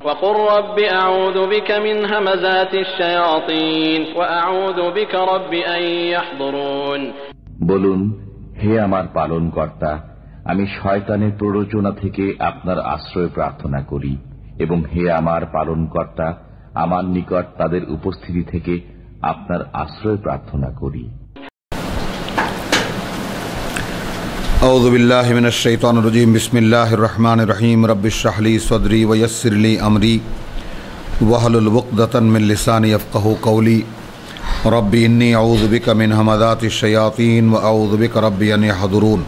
وقل رب أعوذ بك من همزات الشياطين وأعوذ بك رب أن يحضرون। বলুন, হে আমার পালনকর্তা, আমি শয়তানের প্ররোচনা থেকে আপনার আশ্রয় প্রার্থনা করি, এবং হে আমার পালনকর্তা, আমার নিকট তাদের উপস্থিতি থেকে আপনার আশ্রয় প্রার্থনা করি। আউযু বিল্লাহি মিনাশ শাইতানির রাজীম। বিসমিল্লাহির রহমানির রহিম। রব্বি ইশরাহ লি সাদরি ওয়া ইয়াসসির লি আমরি ওয়াহলুল উকদাতান মিন লিসানি ইয়াফকাহু কওলি। রব্বি ইন্নী আউযু বিকা মিন হামাযাতিশ শায়াতিন ওয়া আউযু বিকা রব্বি আন ইয়াহদুরুন।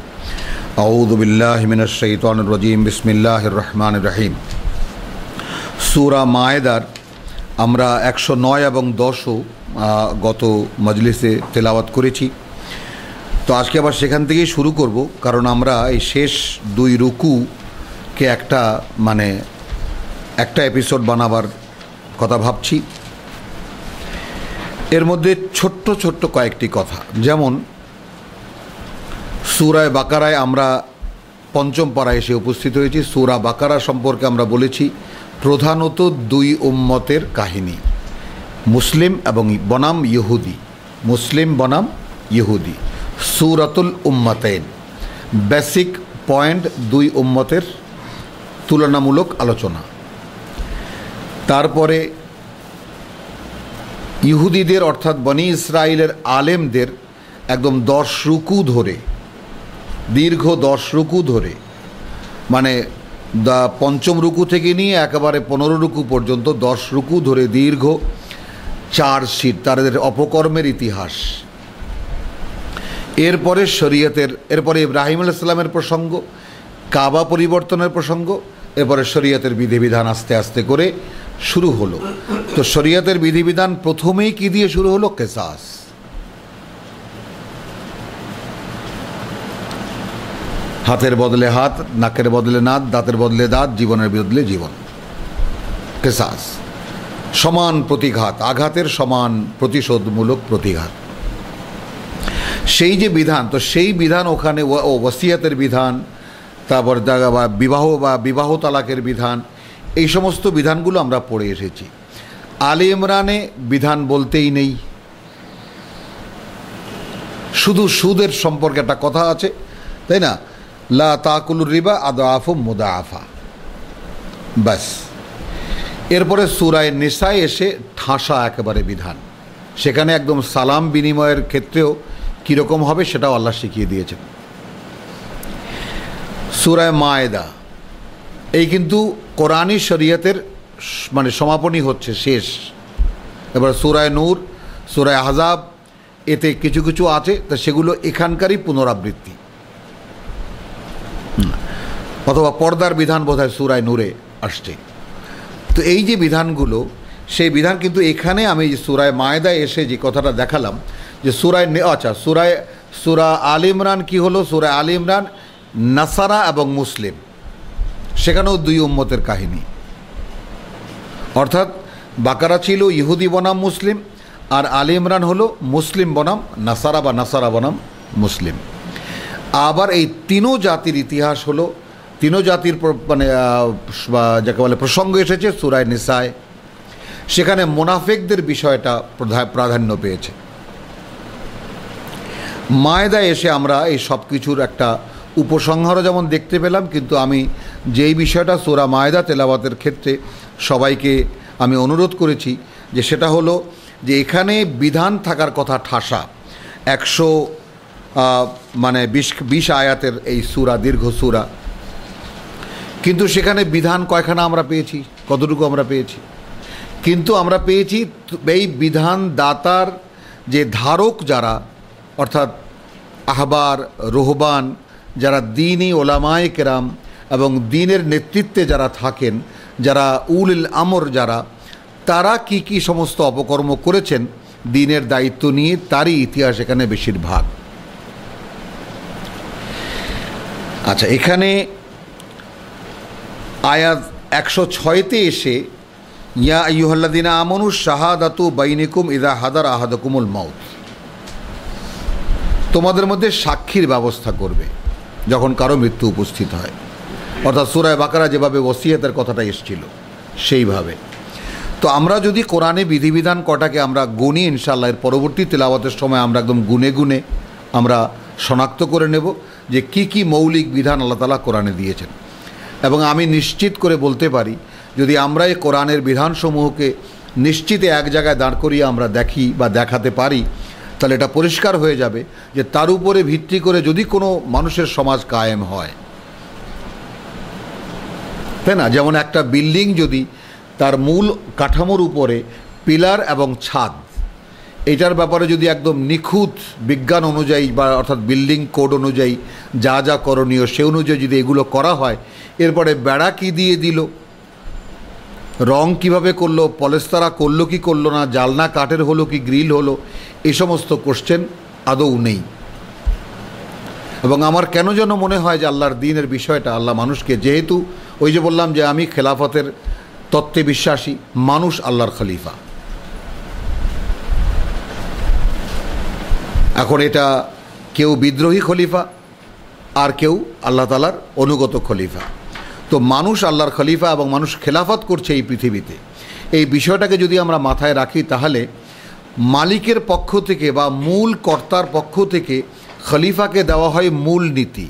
আউযু বিল্লাহি মিনাশ শাইতানির রাজীম। বিসমিল্লাহির রহমানির রহিম। সূরা মায়েদার আমরা 109 এবং 10 গত মজলিসে তেলাওয়াত করেছি। তো আজকে আবার সেখান থেকেই শুরু করব, কারণ আমরা এই শেষ 2 রুকুকে একটা এপিসোড বানাবার কথা ভাবছি। এর মধ্যে ছোট্ট ছোট্ট কয়েকটি কথা, যেমন সূরা বাকারায় আমরা 5ম পারায় এসে উপস্থিত হয়েছি। সূরা বাকারা সম্পর্কে আমরা বলেছি প্রধানত 2 উম্মতের কাহিনী, মুসলিম এবং বনাম ইহুদি। মুসলিম বনাম ইহুদি, সূরাতুল উম্মাতাইন। বেসিক পয়েন্ট 2 উম্মতের তুলনামূলক আলোচনা। তারপরে ইহুদিদের অর্থাৎ বনি ইসরায়েলের আলেমদের একদম 10 রুকু ধরে, দীর্ঘ 10 রুকু ধরে, মানে 5ম রুকু থেকে নিয়ে একেবারে 15 রুকু পর্যন্ত 10 রুকু ধরে দীর্ঘ চার্জশিট, তাদের অপকর্মের ইতিহাস। এরপরে শরীয়তের, এরপরে ইব্রাহিম আলাইহিস সালামের প্রসঙ্গ, কাবা পরিবর্তনের প্রসঙ্গ, এরপরে শরীয়তের বিধিবিধান আস্তে আস্তে করে শুরু হলো। তো শরীয়তের বিধিবিধান প্রথমেই কি দিয়ে শুরু হলো? কিসাস। হাতের বদলে হাত, নাকের বদলে নাক, দাঁতের বদলে দাঁত, জীবনের বদলে জীবন। কিসাস, সমান প্রতিঘাত, আঘাতের সমান প্রতিশোধমূলক প্রতিঘাত। সেই যে বিধান, তো সেই বিধান ওখানে ওয়াসিয়াতের বিধান, তারপর বিবাহ তালাকের বিধান, এই সমস্ত বিধানগুলো আমরা পড়ে এসেছি। আলে ইমরানে বিধান বলতেই নেই, শুধু সুদের সম্পর্কে একটা কথা আছে, তাই না? লা তাকুলুর রিবা আদাফু মুদাআফা, ব্যাস। এরপরে সূরায়ে নিসায় এসে ঠাসা একেবারে বিধান, সেখানে একদম সালাম বিনিময়ের ক্ষেত্রেও কীরকম হবে সেটাও আল্লাহ শিখিয়ে দিয়েছেন। সূরা মায়েদা, এই কিন্তু কোরআনী শরীয়তের সমাপনী হচ্ছে, শেষ। এবার সূরা নূর, সূরা আহজাব, এতে কিছু কিছু আছে, তা সেগুলো এখানকারই পুনরাবৃত্তি, অথবা পর্দার বিধান বোধহয় সূরা নূরে আসছে। তো এই যে বিধানগুলো, সেই বিধান কিন্তু এখানে আমি সূরা মায়েদায় এসে যে কথাটা দেখালাম, যে সূরা আলে ইমরান কি হলো? সূরা আলে ইমরান নাসারা এবং মুসলিম, সেখানেও 2 উম্মতের কাহিনী। অর্থাৎ বাকারা ছিল ইহুদি বনাম মুসলিম, আর আলে ইমরান হলো মুসলিম বনাম নাসারা বা নাসারা বনাম মুসলিম। আবার এই 3 জাতির ইতিহাস হলো, 3 জাতির যাকে বলে প্রসঙ্গ এসেছে সূরা নিসায়। সেখানে মুনাফিকদের বিষয়টা প্রাধান্য পেয়েছে। মায়েদায় এসে আমরা এই সব কিছুর একটা উপসংহারও যেমন দেখতে পেলাম, কিন্তু আমি যেই বিষয়টা সূরা মায়েদা তেলাওয়াতের ক্ষেত্রে সবাইকে আমি অনুরোধ করেছি, যে সেটা হলো যে এখানে বিধান থাকার কথা ঠাসা, 120 আয়াতের এই সূরা, দীর্ঘ সূরা, কিন্তু সেখানে বিধান কয়খানা আমরা পেয়েছি? কতটুকু আমরা পেয়েছি? কিন্তু আমরা পেয়েছি এই বিধান দাতার যে ধারক যারা, অর্থাৎ আহবার, রুহবান, যারা দ্বীনি ওলামায়ে কেরাম এবং দ্বীনের নেতৃত্বে যারা থাকেন, যারা উলুল আমর যারা, তারা কি কি সমস্ত অপকর্ম করেছেন দ্বীনের দায়িত্ব নিয়ে, তারই ইতিহাস এখানে বেশিরভাগ। আচ্ছা, এখানে আয়াত 106তে এসে ইয়া আইয়ুহাল্লাযীনা আমানু শাহাদাতু বাইনিকুম ইযা হাদার আহাদাকুমুল মাউত, তোমাদের মধ্যে সাক্ষীর ব্যবস্থা করবে যখন কারো মৃত্যু উপস্থিত হয়। অর্থাৎ সূরা বাকারা যেভাবে ওসিয়তের কথাটা এসেছিল, সেইভাবে। তো আমরা যদি কোরআনে বিধিবিধান কটাকে আমরা গুনি, ইনশাআল্লাহ এর পরবর্তী তেলাওয়াতের সময় আমরা একদম গুনে গুনে আমরা শনাক্ত করে নেব যে কি কি মৌলিক বিধান আল্লাহ তাআলা কোরআনে দিয়েছেন। এবং আমি নিশ্চিত করে বলতে পারি, যদি আমরা এই কোরআনের বিধানসমূহকে নিশ্চিতে এক জায়গায় দাঁড় করিয়ে আমরা দেখি বা দেখাতে পারি, তাহলে এটা পরিষ্কার হয়ে যাবে যে তার উপরে ভিত্তি করে যদি কোনো মানুষের সমাজ কায়েম হয়, তাই না? যেমন একটা বিল্ডিং যদি তার মূল কাঠামোর উপরে পিলার এবং ছাদ, এটার ব্যাপারে যদি একদম নিখুঁত বিজ্ঞান অনুযায়ী বা অর্থাৎ বিল্ডিং কোড অনুযায়ী যা যা করণীয় সে অনুযায়ী যদি এগুলো করা হয়, এরপরে বেড়া কী দিয়ে দিল, রং কিভাবে করলো, পলেস্তারা করলো কি করলো না, জালনা কাঠের হলো কি গ্রিল হলো, এই সমস্ত কোশ্চেন আদৌ নেই। এবং আমার কেন যেন মনে হয় যে আল্লাহর দ্বীনের বিষয়টা আল্লাহ মানুষকে, যেহেতু ওই যে বললাম যে আমি খেলাফতের তত্ত্বে বিশ্বাসী, মানুষ আল্লাহর খলিফা। এখন এটা কেউ বিদ্রোহী খলিফা আর কেউ আল্লাহ তাআলার অনুগত খলিফা। তো মানুষ আল্লাহর খলিফা এবং মানুষ খেলাফত করছে এই পৃথিবীতে। এই বিষয়টাকে যদি আমরা মাথায় রাখি, তাহলে মালিকের পক্ষ থেকে বা মূল কর্তার পক্ষ থেকে খলিফাকে দেওয়া হয় মূল নীতি,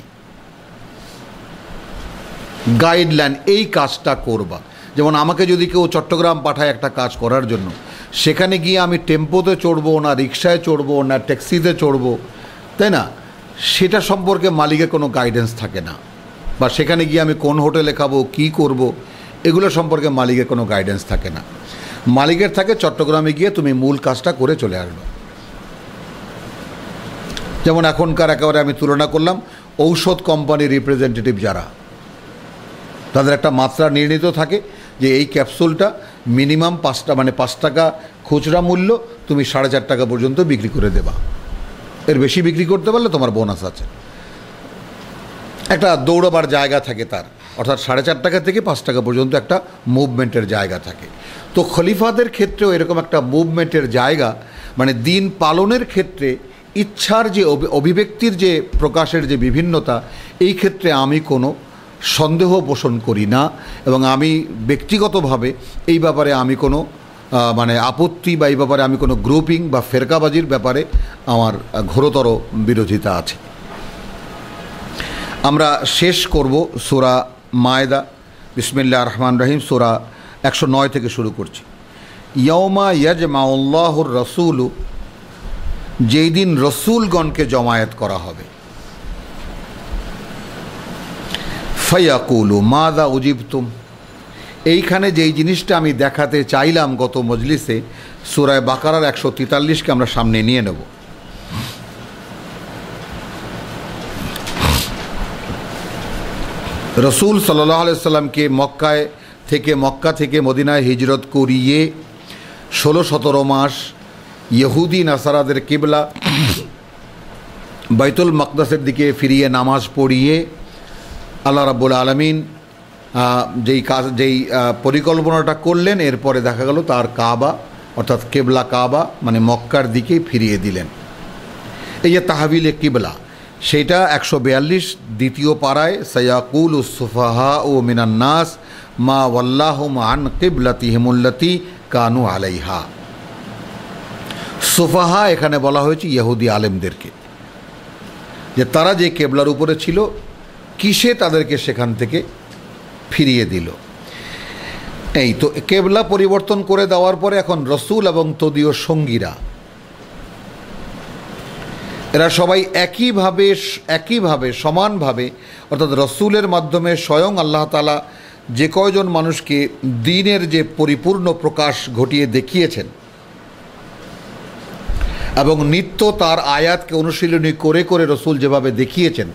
গাইডলাইন, এই কাজটা করবা। যেমন আমাকে যদি কেউ চট্টগ্রাম পাঠায় একটা কাজ করার জন্য, সেখানে গিয়ে আমি টেম্পোতে চড়বো না, রিক্সায় চড়বো না, ট্যাক্সিতে চড়বো, তাই না, সেটা সম্পর্কে মালিকের কোনো গাইডেন্স থাকে না। বা সেখানে গিয়ে আমি কোন হোটেলে খাবো, কী করব, এগুলো সম্পর্কে মালিকের কোনো গাইডেন্স থাকে না। মালিকের থাকে চট্টগ্রামে গিয়ে তুমি মূল কাজটা করে চলে আসবে। যেমন এখনকার একেবারে আমি তুলনা করলাম, ঔষধ কোম্পানির রিপ্রেজেন্টেটিভ যারা, তাদের একটা মাত্রা নির্ণীত থাকে যে এই ক্যাপসুলটা মিনিমাম 5 টাকা খুচরা মূল্য, তুমি 4.5 টাকা পর্যন্ত বিক্রি করে দেবা, এর বেশি বিক্রি করতে পারলে তোমার বোনাস আছে। একটা দৌড়াবার জায়গা থাকে তার, অর্থাৎ 4.5 টাকা থেকে 5 টাকা পর্যন্ত একটা মুভমেন্টের জায়গা থাকে। তো খলিফাদের ক্ষেত্রেও এরকম একটা মুভমেন্টের জায়গা, মানে দিন পালনের ক্ষেত্রে ইচ্ছার যে অভিব্যক্তির যে প্রকাশের যে বিভিন্নতা, এই ক্ষেত্রে আমি কোনো সন্দেহ পোষণ করি না। এবং আমি ব্যক্তিগতভাবে এই ব্যাপারে আমি কোনো আপত্তি বা এই ব্যাপারে আমি কোনো গ্রুপিং বা ফেরকাবাজির ব্যাপারে আমার ঘোরতর বিরোধিতা আছে। আমরা শেষ করব সূরা মায়েদা। বিসমিল্লাহির রহমানির রহিম, সূরা 109 থেকে শুরু করছি। ইয়াউমা ইয়াজমাউল্লাহুর রাসূল, যেই দিন রসুলগণকে জমায়েত করা হবে। ফায়াকুলু মাযা উজিবতুম, এইখানে যেই জিনিসটা আমি দেখাতে চাইলাম গত মজলিসে, সূরা বাকারার 143কে আমরা সামনে নিয়ে নেব। রসুল সাল্লাল্লাহু আলাইহি সাল্লামকে মক্কা থেকে মদিনায় হিজরত করিয়ে 16-17 মাস ইহুদি নাসারাদের কিবলা বাইতুল মাকদাসের দিকে ফিরিয়ে নামাজ পড়িয়ে আল্লাহ রাব্বুল আলামিন যেই পরিকল্পনাটা করলেন, এরপরে দেখা গেল তার কাবা অর্থাৎ কেবলা কাবা মানে মক্কার দিকে ফিরিয়ে দিলেন। এই যে তাহবিলে কিবলা, সেটা 142 দ্বিতীয় পারায়, সায়াকুলুস সুফাহাউ মিনান নাস মা ওয়াল্লাহুম আন কিবলাতিহিমুল্লাতী কানু আলাইহা। সুফাহা এখানে বলা হয়েছে ইহুদি আলেমদেরকে, যে তারা যে কেবলার উপরে ছিল, কিসে তাদেরকে সেখান থেকে ফিরিয়ে দিল। এই তো কেবলা পরিবর্তন করে দেওয়ার পরে এখন রসুল এবং তদীয় সঙ্গীরা, এরা সবাই একইভাবে সমানভাবে, অর্থাৎ রসুলের মাধ্যমে স্বয়ং আল্লাহ তাআলা যে কয়জন মানুষকে দ্বীনের যে পরিপূর্ণ প্রকাশ ঘটিয়ে দেখিয়েছেন এবং নিত্য তার আয়াতকে অনুশীলনী করে করে রসুল যেভাবে দেখিয়েছেন,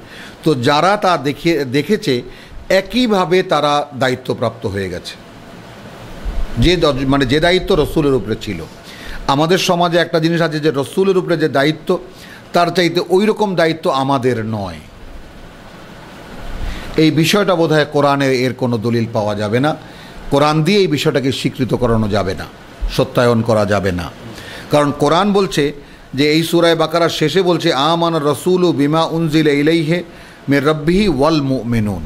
তো যারা তা দেখেছে একইভাবে তারা দায়িত্বপ্রাপ্ত হয়ে গেছে। যে দায়িত্ব রসুলের উপরে ছিল। আমাদের সমাজে একটা জিনিস আছে যে রসুলের উপরে যে দায়িত্ব, তার চাইতে ওই রকম দায়িত্ব আমাদের নয়। এই বিষয়টা বোধহয় কোরআনে এর কোনো দলিল পাওয়া যাবে না। কোরআন দিয়ে এই বিষয়টাকে স্বীকৃত করানো যাবে না, সত্যায়ন করা যাবে না। কারণ কোরআন বলছে যে এই সূরা বাকারার শেষে বলছে আমানা রাসূলু বিমা উনজিলা ইলাইহি মির রাব্বিহি ওয়াল মুমিনুন।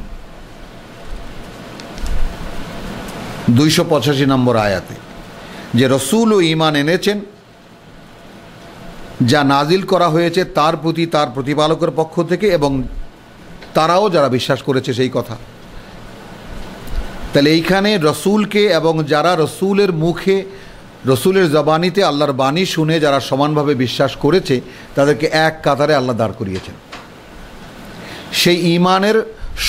285 নম্বর আয়াতে, যে রসুল ও ঈমান এনেছেন যা নাজিল করা হয়েছে তার প্রতি তার প্রতিপালকের পক্ষ থেকে, এবং তারাও যারা বিশ্বাস করেছে সেই কথা। তাহলে এইখানে রসুলকে এবং যারা রসুলের মুখে, রসুলের জবানিতে আল্লাহর বাণী শুনে যারা সমানভাবে বিশ্বাস করেছে তাদেরকে এক কাতারে আল্লাহ দাঁড় করিয়েছেন। সেই ঈমানের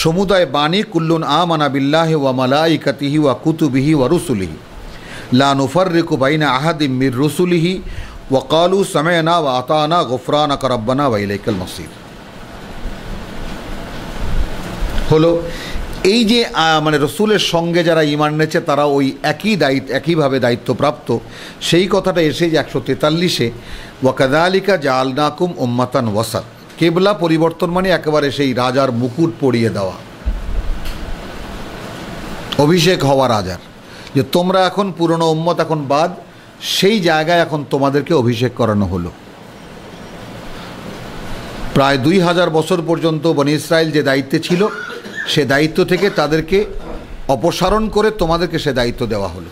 সমুদায় বাণী, কুল্লুন আমানা বিল্লাহি ওয়া মালাইকাতিহি ওয়া কুতুবিহি ওয়া রুসুলিহি লা নুফাররিকু বাইনা আহাদিম মির রুসুলিহি ওয়া ক্বালু সামি'না ওয়া আতানা গুফরানাকা রাব্বানা ওয়া ইলাইকাল মাসির। হলো এই যে মানে রসুলের সঙ্গে যারা ঈমান এনেছে তারা ওই একইভাবে দায়িত্বপ্রাপ্ত, সেই কথাটা এসেছে 143-এ, ওয়া কাযালিকা জাআলনাকুম উম্মাতান ওয়াসাত। কেবলা পরিবর্তন মানে একেবারে সেই রাজার মুকুট পরিয়ে দেওয়া, অভিষেক হওয়া রাজার, যে তোমরা এখন পুরনো উম্মত এখন বাদ, সেই জায়গায় এখন তোমাদেরকে অভিষেক করানো হলো। প্রায় 2000 বছর পর্যন্ত বনী ইসরায়েল যে দায়িত্বে ছিল, সে দায়িত্ব থেকে তাদেরকে অপসারণ করে তোমাদেরকে সে দায়িত্ব দেওয়া হলো।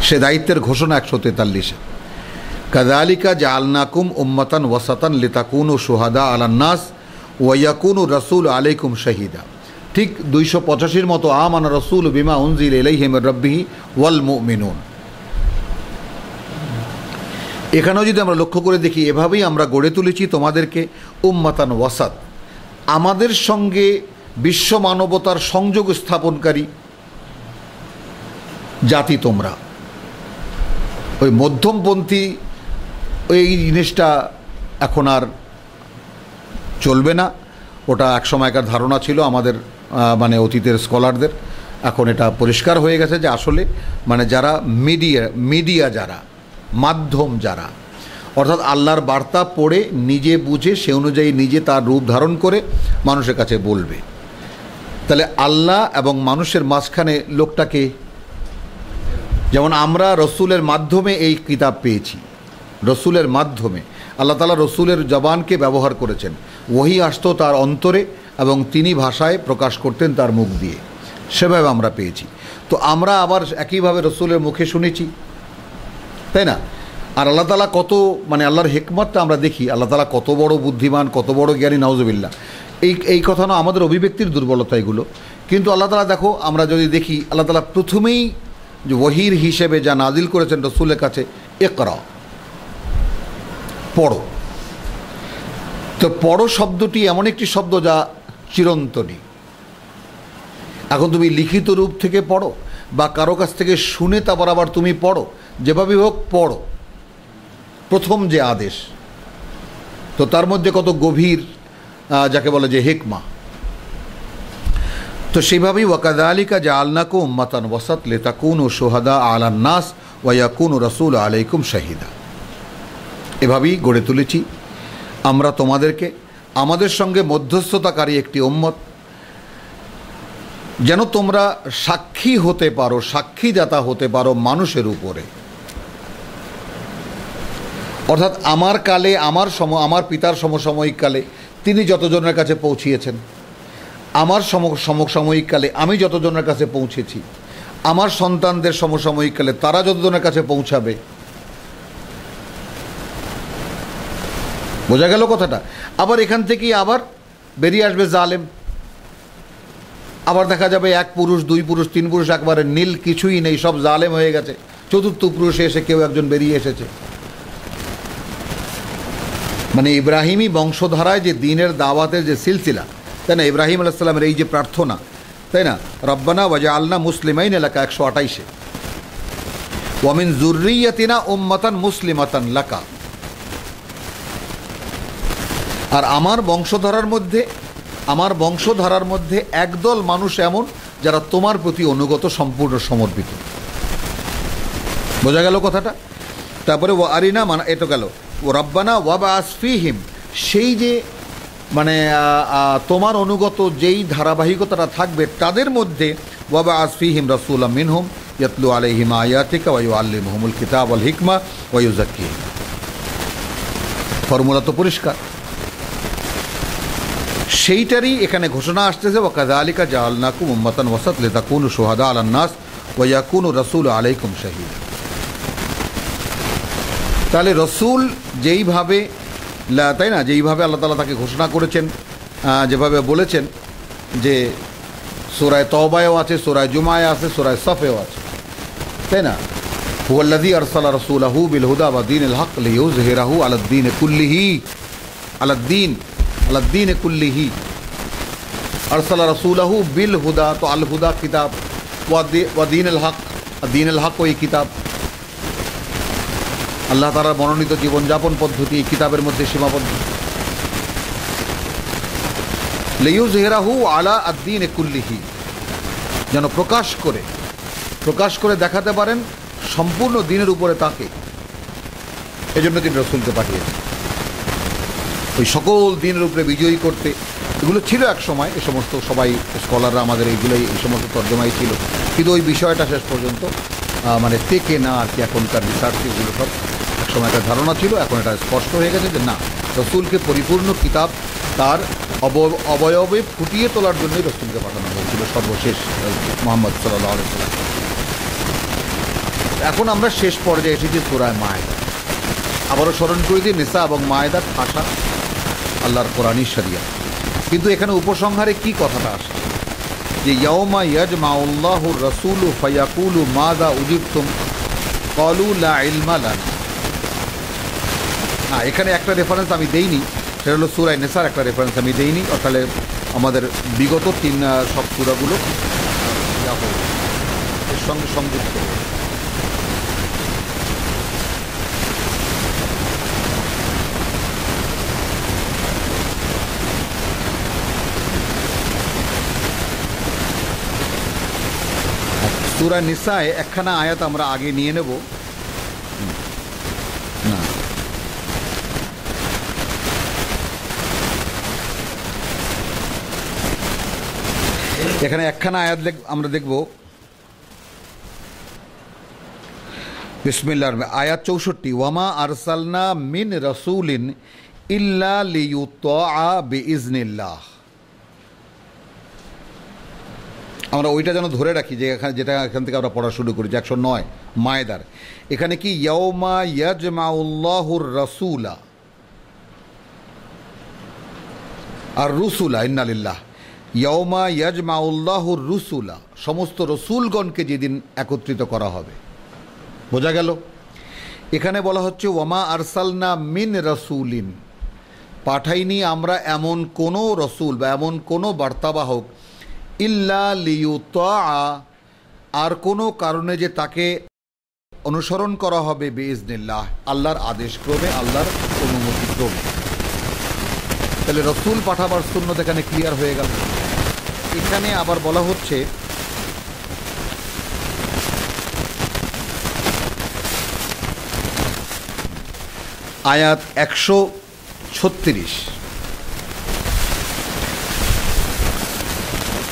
সে দায়িত্বের ঘোষণা 143-এ, কাযালিকা জাআলনাকুম উম্মাতান ওয়াসাতান লিতাকুনু শুহাদা আলান নাস ওয়া ইয়াকুনু রাসূলু আলাইকুম শাহীদা। ঠিক 285-র মতো আমানা রাসূলু বিমা উনজিলা ইলাইহি মির রাব্বিহি ওয়াল মুমিনুন। এখানেও যদি আমরা লক্ষ্য করে দেখি, এভাবেই আমরা গড়ে তুলেছি তোমাদেরকে উম্মাতান ওয়াসাত, আমাদের সঙ্গে বিশ্ব মানবতার সংযোগ স্থাপনকারী জাতি তোমরা। ওই মধ্যমপন্থী ওই জিনিসটা এখন আর চলবে না, ওটা এক সময়কার ধারণা ছিল আমাদের মানে অতীতের স্কলারদের। এখন এটা পরিষ্কার হয়ে গেছে যে আসলে মানে যারা মিডিয়া যারা মাধ্যম যারা, অর্থাৎ আল্লাহর বার্তা পড়ে নিজে বুঝে সে অনুযায়ী নিজে তার রূপ ধারণ করে মানুষের কাছে বলবে। তাহলে আল্লাহ এবং মানুষের মাঝখানে লোকটাকে, যেমন আমরা রসুলের মাধ্যমে এই কিতাব পেয়েছি, রসুলের মাধ্যমে আল্লাহ তাআলা রসুলের জবানকে ব্যবহার করেছেন, ওহী আসতো তার অন্তরে এবং তিনি ভাষায় প্রকাশ করতেন তার মুখ দিয়ে, সেভাবে আমরা পেয়েছি। তো আমরা আবার একইভাবে রসুলের মুখে শুনেছি, তাই না? আর আল্লাহ তাআলা কত মানে আল্লাহর হিকমতটা আমরা দেখি, আল্লাহ তাআলা কত বড় বুদ্ধিমান, কত বড় জ্ঞানী, নাউজুবিল্লাহ। এই কথা না, আমাদের অভিব্যক্তির দুর্বলতা এগুলো। কিন্তু আল্লাহ তাআলা দেখো, আমরা যদি দেখি আল্লাহ তাআলা প্রথমেই যে ওহীর হিসেবে যা নাজিল করেছেন রসুলের কাছে, ইকরা, পড়ো। তো পড়ো শব্দটি এমন একটি শব্দ যা চিরন্তনী। এখন তুমি লিখিত রূপ থেকে পড়ো বা কারো কাছ থেকে শুনে তারপর আবার তুমি পড়ো, যেভাবে হোক পড়ো, প্রথম যে আদেশ, তো তার মধ্যে কত গভীর যাকে বলে যে হিকমা। তো সেইভাবেই ওয়া কাযালিকা জাআলনাকুম উম্মাতান ওয়াসাত লিতাকুনু শুহাদা আলান নাস ওয়া ইয়াকুনু রাসূলু আলাইকুম শাহীদা। এভাবেই গড়ে তুলেছি আমরা তোমাদেরকে, আমাদের সঙ্গে মধ্যস্থতাকারী একটি উম্মত, যেন তোমরা সাক্ষী হতে পারো, সাক্ষীদাতা হতে পারো মানুষের উপরে। অর্থাৎ আমার কালে, আমার পিতার সমসাময়িক কালে তিনি যতজনের কাছে পৌঁছিয়েছেন, আমার সমসাময়িক কালে আমি যতজনের কাছে পৌঁছেছি, আমার সন্তানদের সমসাময়িক কালে তারা যতজনের কাছে পৌঁছাবে। বোঝা গেল কথাটা? আবার এখান থেকেই আবার বেরিয়ে আসবে জালেম, আবার দেখা যাবে 1 পুরুষ 2 পুরুষ 3 পুরুষ একবারে নীল, কিছুই নেই, সব জালেম হয়ে গেছে। 4র্থ পুরুষে এসে কেউ একজন বেরিয়ে এসেছে। মানে ইব্রাহিমী বংশধারায় যে দ্বীনের দাওয়াতের যে সিলসিলা, তাই না, ইব্রাহিম আলাইহিস সালামের এই যে প্রার্থনা, তাই না, রব্বানা ওয়াজআলনা মুসলিমাইন লাকা 128-এ, ওয়া মিন যুররিয়াতিনা উম্মাতান মুসলিমাতান লাকা। আর আমার বংশধারার মধ্যে একদল মানুষ এমন যারা তোমার প্রতি অনুগত, সম্পূর্ণ সমর্পিত। বোঝা গেল কথাটা? তারপরে ও আরিনা, মানে এটা গেল ও রব্বানা ওয়াবাস ফীহিম, সেই যে মানে তোমার অনুগত যেই ধারাবাহিকতাটা থাকবে তাদের মধ্যে, ওয়াবাস ফীহিম রাসূলাম মিনহুম ইয়াতলু আলাইহিম আয়াতিকা ওয়া ইউআল্লিমুহুমুল কিতাব ওয়াল হিকমা ওয়া ইউযাক্কিহিম। ফর্মুলা তো পরিষ্কার। সেইটারই এখানে ঘোষণা আসতেছে, ওয়াকাযালিকা জাআলনাকুম উম্মাতান ওয়াসাত লিতাকুনু শুহাদা আলান নাস ওয়া ইয়াকুনু রাসূলু আলাইকুম শাহীদা। তাহলে রসুল যেইভাবে, তাই না, যেইভাবে আল্লাহ তাআলা তাকে ঘোষণা করেছেন, যেভাবে বলেছেন যে সূরায়ে তওবায়ও আছে, সূরায়ে জুমায় আছে, সূরায়ে সফেও আছে, তাই না, হুয়াল্লাযী আরসালা রাসূলাহু বিল হুদা ওয়া দীনিল হক লিইয়ুযহিরাহু আলাদ-দীনি কুল্লিহি, আলাদ-দীনি কুল্লিহি। আরসালা রাসূলাহু বিল হুদা, তো আল হুদা কিতাব, ওয়া দীনিল হক, দীনিল হক ওই কিতাব, আল্লাহ তাআলার মনোনীত জীবনযাপন পদ্ধতি এই কিতাবের মধ্যে সীমাবদ্ধ। লিইয়ুযহিরাহু আলা আদ-দীনি কুল্লিহি, যেন প্রকাশ করে দেখাতে পারেন সম্পূর্ণ দিনের উপরে তাকে। এজন্য তিনি রসুলকে পাঠিয়েছেন ওই সকল দিনের উপরে বিজয়ী করতে। এগুলো ছিল এক সময়, এ সমস্ত সবাই স্কলাররা আমাদের এই সমস্ত তর্জমাই ছিল, কিন্তু ওই বিষয়টা শেষ পর্যন্ত মানে থেকে না আর কি। এখনকার রিসার্চ এগুলো সব একসময় একটা ধারণা ছিল, এখন এটা স্পষ্ট হয়ে গেছে যে না, রসুলকে পরিপূর্ণ কিতাব তার অবয়বে ফুটিয়ে তোলার জন্যই রসুলকে পাঠানো হয়েছিল সর্বশেষ মুহাম্মদ সাল্লাল্লাহু আলাইহি ওয়াসাল্লাম। এখন আমরা শেষ পর্যায়ে এসেছি সূরা মায়েদা। আবারও স্মরণ করে দিই, নিসা এবং মায়েদার ভাষা আল্লাহর কোরআনী শরিয়াত। কিন্তু এখানে উপসংহারে কি কথাটা আসে যে ইয়াউমা ইয়াজমাউল্লাহুর রাসূলু ফায়াকুলু মাযা উজিবতুম ক্বালু লা ইলমা লানা। এখানে একটা রেফারেন্স আমি দেইনি, সেটা হলো সূরা নিসার একটা রেফারেন্স আমি দেইনি, অর্থাৎ আমাদের বিগত সব সূরাগুলো এর সঙ্গে সংযুক্ত। সূরা নিসায় একখানা আয়াত আমরা আগে নিয়ে নেব। না, এখানে একখানা আয়াত আমরা দেখব। বিসমিল্লাহির আয়াত 64, ওয়ামা আরসালনা মিন রাসূলিন ইল্লা লিইউতাআ বিইজনিল্লাহ। আমরা ওইটা যেন ধরে রাখি যে যেটা এখান থেকে আমরা পড়া শুরু করেছি 109 মায়েদার। এখানে কি ইয়াউমা ইয়াজমাউল্লাহুর রাসূলা আর রুসুলা, ইন্না লিল্লাহ, ইয়াউমা ইয়াজমাউল্লাহুর রুসুলা, সমস্ত রসুলগণকে যেদিন একত্রিত করা হবে। বোঝা গেল? এখানে বলা হচ্ছে ওয়ামা আরসালনা মিন রাসূলিন, পাঠাইনি আমরা এমন কোনো রসুল বা এমন কোনো বার্তাবাহক, ইল্লা লিইউতাআ, আর কোনো কারণে যে তাকে অনুসরণ করা হবে, বিইজনিল্লাহ, আল্লাহর আদেশক্রমে, আল্লাহর অনুমতিক্রমে। তাহলে রসুল পাঠাবার সুন্নত এখানে ক্লিয়ার হয়ে গেল। এখানে আবার বলা হচ্ছে আয়াত 136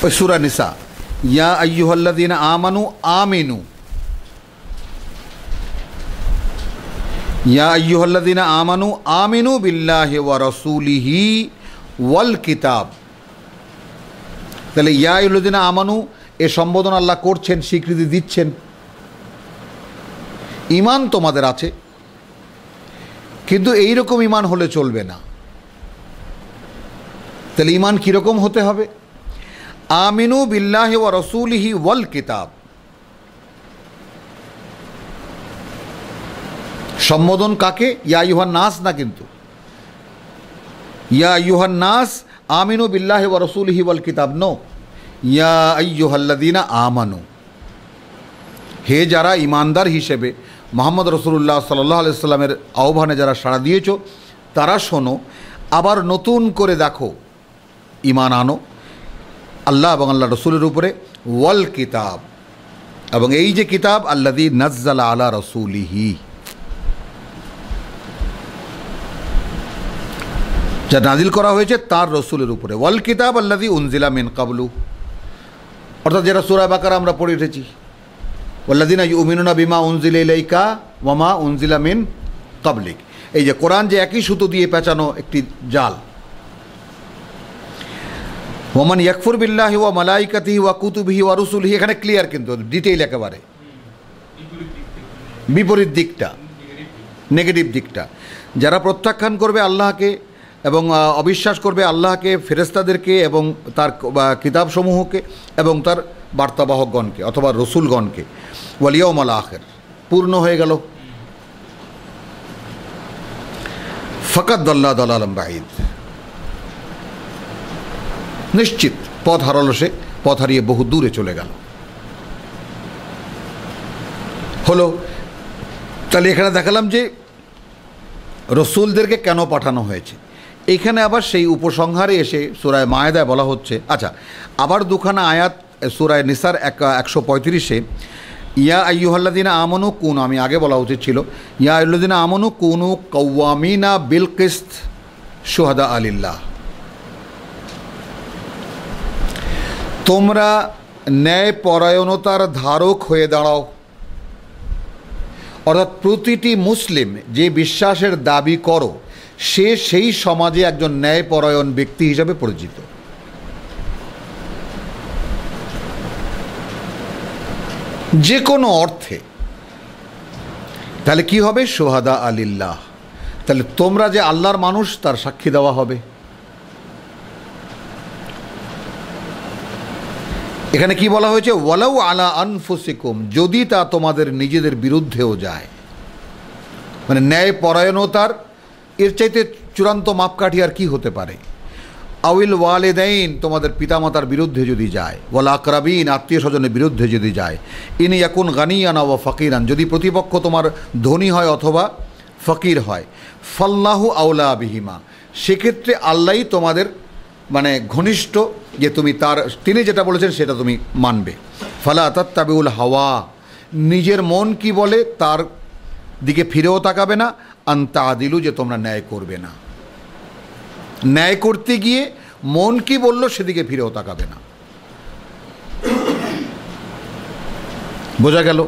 ওই সূরা নিসা, ইয়া আইয়ুহাল্লাযীনা আমানু আমিনু, ইয়া আইয়ুহাল্লাযীনা আমানু আমিনু বিল্লাহি ওয়া রাসূলিহি ওয়াল কিতাব। তাহলে ইয়া আইয়ুহাল্লাযীনা আমানু এ সম্বোধন আল্লাহ করছেন, স্বীকৃতি দিচ্ছেন, ঈমান তোমাদের আছে, কিন্তু এইরকম ঈমান হলে চলবে না। তাহলে ঈমান কীরকম হতে হবে? আমিনু বিল্লাহি ওয়া রাসূলিহি ওয়াল কিতাব। সম্বোধন কাকে? ইয়া আইয়ুহান নাস না, কিন্তু ইয়া আইয়ুহান নাস আমিনু বিল্লাহি ওয়া রাসূলিহি ওয়াল কিতাব নো, ইয়া আইয়ুহাল্লাযীনা আমানু, হে যারা ইমানদার হিসেবে মুহাম্মদ রাসূলুল্লাহ সাল্লাল্লাহু আলাইহি সাল্লামের আহ্বানে যারা সাড়া দিয়েছো, তারা শোনো, আবার নতুন করে দেখো, ঈমান আনো আল্লাহ এবং আল্লাহ রসুলের উপরে, ওয়াল কিতাব, এবং এই যে কিতাব আল্লাযী নাজ্জালা আলা রাসূলিহি, যা নাজিল করা হয়েছে তার রসুলের উপরে, ওয়াল কিতাব আল্লাযী উনজিলা মিন ক্বাবলু, অর্থাৎ যেটা সূরা বাকারা আমরা পড়ে উঠেছি, ওয়াল্লাযীনা ইউমিনুনা বিমা উনজিলা ইলাইকা ওয়া মা উনজিলা মিন ক্বাবলিক। এই যে কোরআন যে একই সুতো দিয়ে পেঁচানো একটি জাল, ওমান ইয়াকফুর বিল্লাহি ওয়া মালাইকাতিহি ওয়া কুতুবিহি ওয়া রুসুলিহি, এখানে ক্লিয়ার, কিন্তু ডিটেইল একেবারে বিপরীত দিকটা, নেগেটিভ দিকটা। যারা প্রত্যাখ্যান করবে আল্লাহকে এবং অবিশ্বাস করবে আল্লাহকে, ফেরেশতাদেরকে এবং তার কিতাবসমূহকে এবং তার বার্তাবাহকগণকে অথবা রসুলগণকে, ওয়াল ইয়াউমাল আখির, পূর্ণ হয়ে গেল। ফাকাদ দাল্লা দালালাম বাঈদ, নিশ্চিত পথ হারালো সে, পথ হারিয়ে বহু দূরে চলে গেল। হলো, তাহলে এখানে দেখালাম যে রসুলদেরকে কেন পাঠানো হয়েছে। এখানে আবার সেই উপসংহারে এসে সূরা মায়েদায় বলা হচ্ছে, আচ্ছা আবার দুখানা আয়াত সূরা নিসার 135-এ, ইয়া আইয়ুহাল্লাযিনা আমানু কুনু, আমি আগে বলা উচিত ছিল, ইয়া আইয়ুহাল্লাযিনা আমানু কুনু কাওয়ামিনা বিল কিসত শুহাদা লিল্লাহ, তোমরা ন্যায় পরায়ণতার ধারক হয়ে দাঁড়াও। অর্থাৎ প্রতিটি মুসলিম যে বিশ্বাসের দাবি করো, সে সেই সমাজে একজন ন্যায়পরায়ণ ব্যক্তি হিসাবে পরিচিত। যে কোনো অর্থে। তাহলে কি হবে? শুহাদা আলিল্লাহ, তাহলে তোমরা যে আল্লাহর মানুষ তার সাক্ষী দেওয়া হবে। এখানে কি বলা হয়েছে? ওয়ালাউ আলা আনফুসিকুম, যদি তা তোমাদের নিজেদের বিরুদ্ধেও যায়। মানে ন্যায় পরায়ণতার এর চাইতে চূড়ান্ত মাপকাঠি আর কি হতে পারে? আউইল ওয়ালিদাইন, তোমাদের পিতামাতার বিরুদ্ধে যদি যায়, ওয়াল আকরাবিন, আত্মীয় স্বজনের বিরুদ্ধে যদি যায়, ইন ইয়াকুন গানিয়ান ওয়া ফাকিরান, যদি প্রতিপক্ষ তোমার ধনী হয় অথবা ফকির হয়, ফাল্লাহু আউলা বিহিমা, সেক্ষেত্রে আল্লাহই তোমাদের মানে ঘনিষ্ঠ, যে তুমি তিনি যেটা বলেছেন সেটা তুমি মানবে। ফালা তাত্তাবিউল হাওয়া, নিজের মন কি বলে তার দিকে ফিরেও তাকাবে না। আনতা আদিলু, যে তোমরা ন্যায় করবে না। ন্যায় করতে গিয়ে মন কি বললো সেদিকে ফিরেও তাকাবে না। বোঝা গেল?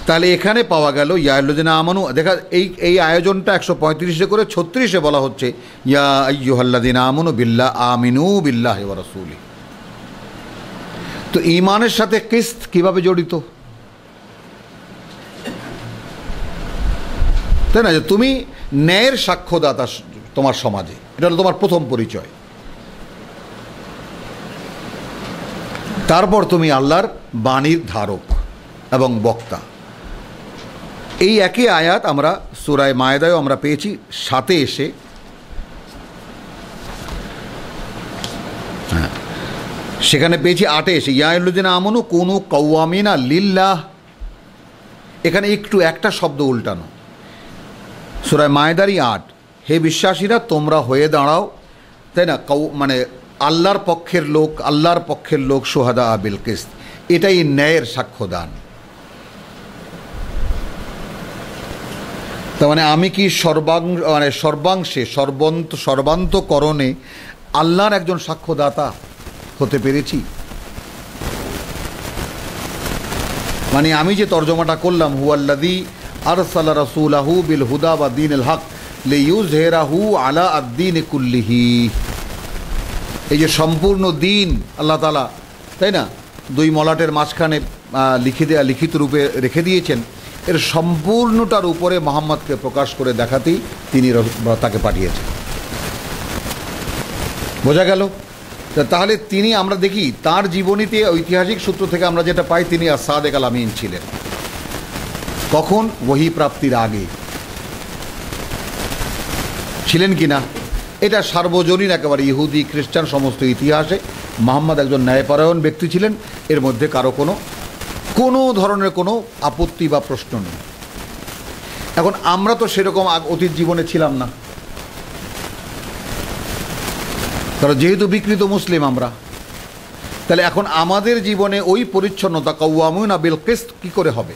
তাহলে এখানে পাওয়া গেল ইয়া আইয়ুহাল্লাযিনা আমানু, দেখা এই আয়োজনটা 135 করে 36-এ বলা হচ্ছে ইয়া আইয়ুহাল্লাযিনা আমানু বিল্লাহ আমিনু বিল্লাহি ওয়া রাসূলিহি। তো ঈমানের সাথে কিসত কিভাবে জড়িত? তাই না, যে তুমি ন্যায়ের সাক্ষ্যদাতা তোমার সমাজে, এটা হলো তোমার প্রথম পরিচয়। তারপর তুমি আল্লাহর বাণীর ধারক এবং বক্তা। এই একই আয়াত আমরা সূরা মায়েদায়ও আমরা পেয়েছি, সাথে এসে সেখানে পেয়েছি 8-এ এসে ইয়া আইয়ুহাল্লাযিনা আমানু কুনু কাওয়ামিনা লিল্লাহ। এখানে একটু একটা শব্দ উল্টানো, সূরা মায়েদারই 8, হে বিশ্বাসীরা তোমরা হয়ে দাঁড়াও, তাই না, মানে আল্লাহর পক্ষের লোক শুহাদা বিল কিসত, এটাই ন্যায়ের সাক্ষ্যদান। তার মানে আমি কি সর্বাংশে সর্বান্তকরণে আল্লাহর একজন সাক্ষ্যদাতা হতে পেরেছি? মানে আমি যে তর্জমাটা করলাম, হুয়াল্লাযী আরসালা রাসূলাহু বিল হুদা ওয়া দীনিল হক লিইয়ুযহিরাহু আলা আদ-দীনি কুল্লিহি, এই যে সম্পূর্ণ দিন আল্লাহ তাআলা, তাই না, দুই মলাটের মাঝখানে লিখিত রূপে রেখে দিয়েছেন, এর সম্পূর্ণটার উপরে মুহাম্মদকে প্রকাশ করে দেখাতেই তিনি তাকে পাঠিয়েছেন। বোঝা গেল? তাহলে তিনি, আমরা দেখি তার জীবনীতে ঐতিহাসিক সূত্র থেকে আমরা যেটা পাই, তিনি as-সাদিক আল-আমিন ছিলেন। কখন? ওহী প্রাপ্তির আগে ছিলেন কিনা এটা সার্বজনীন, একেবারে ইহুদি খ্রিস্টান সমস্ত ইতিহাসে মুহাম্মদ একজন ন্যায়পরায়ণ ব্যক্তি ছিলেন। এর মধ্যে কারো কোনো ধরনের কোনো আপত্তি বা প্রশ্ন নেই। এখন আমরা তো সেরকম অতীত জীবনে ছিলাম না, কারণ যেহেতু বিকৃত মুসলিম আমরা, তাহলে এখন আমাদের জীবনে ওই পরিচ্ছন্নতা কাওয়ামুনা বিল কিসত কী করে হবে?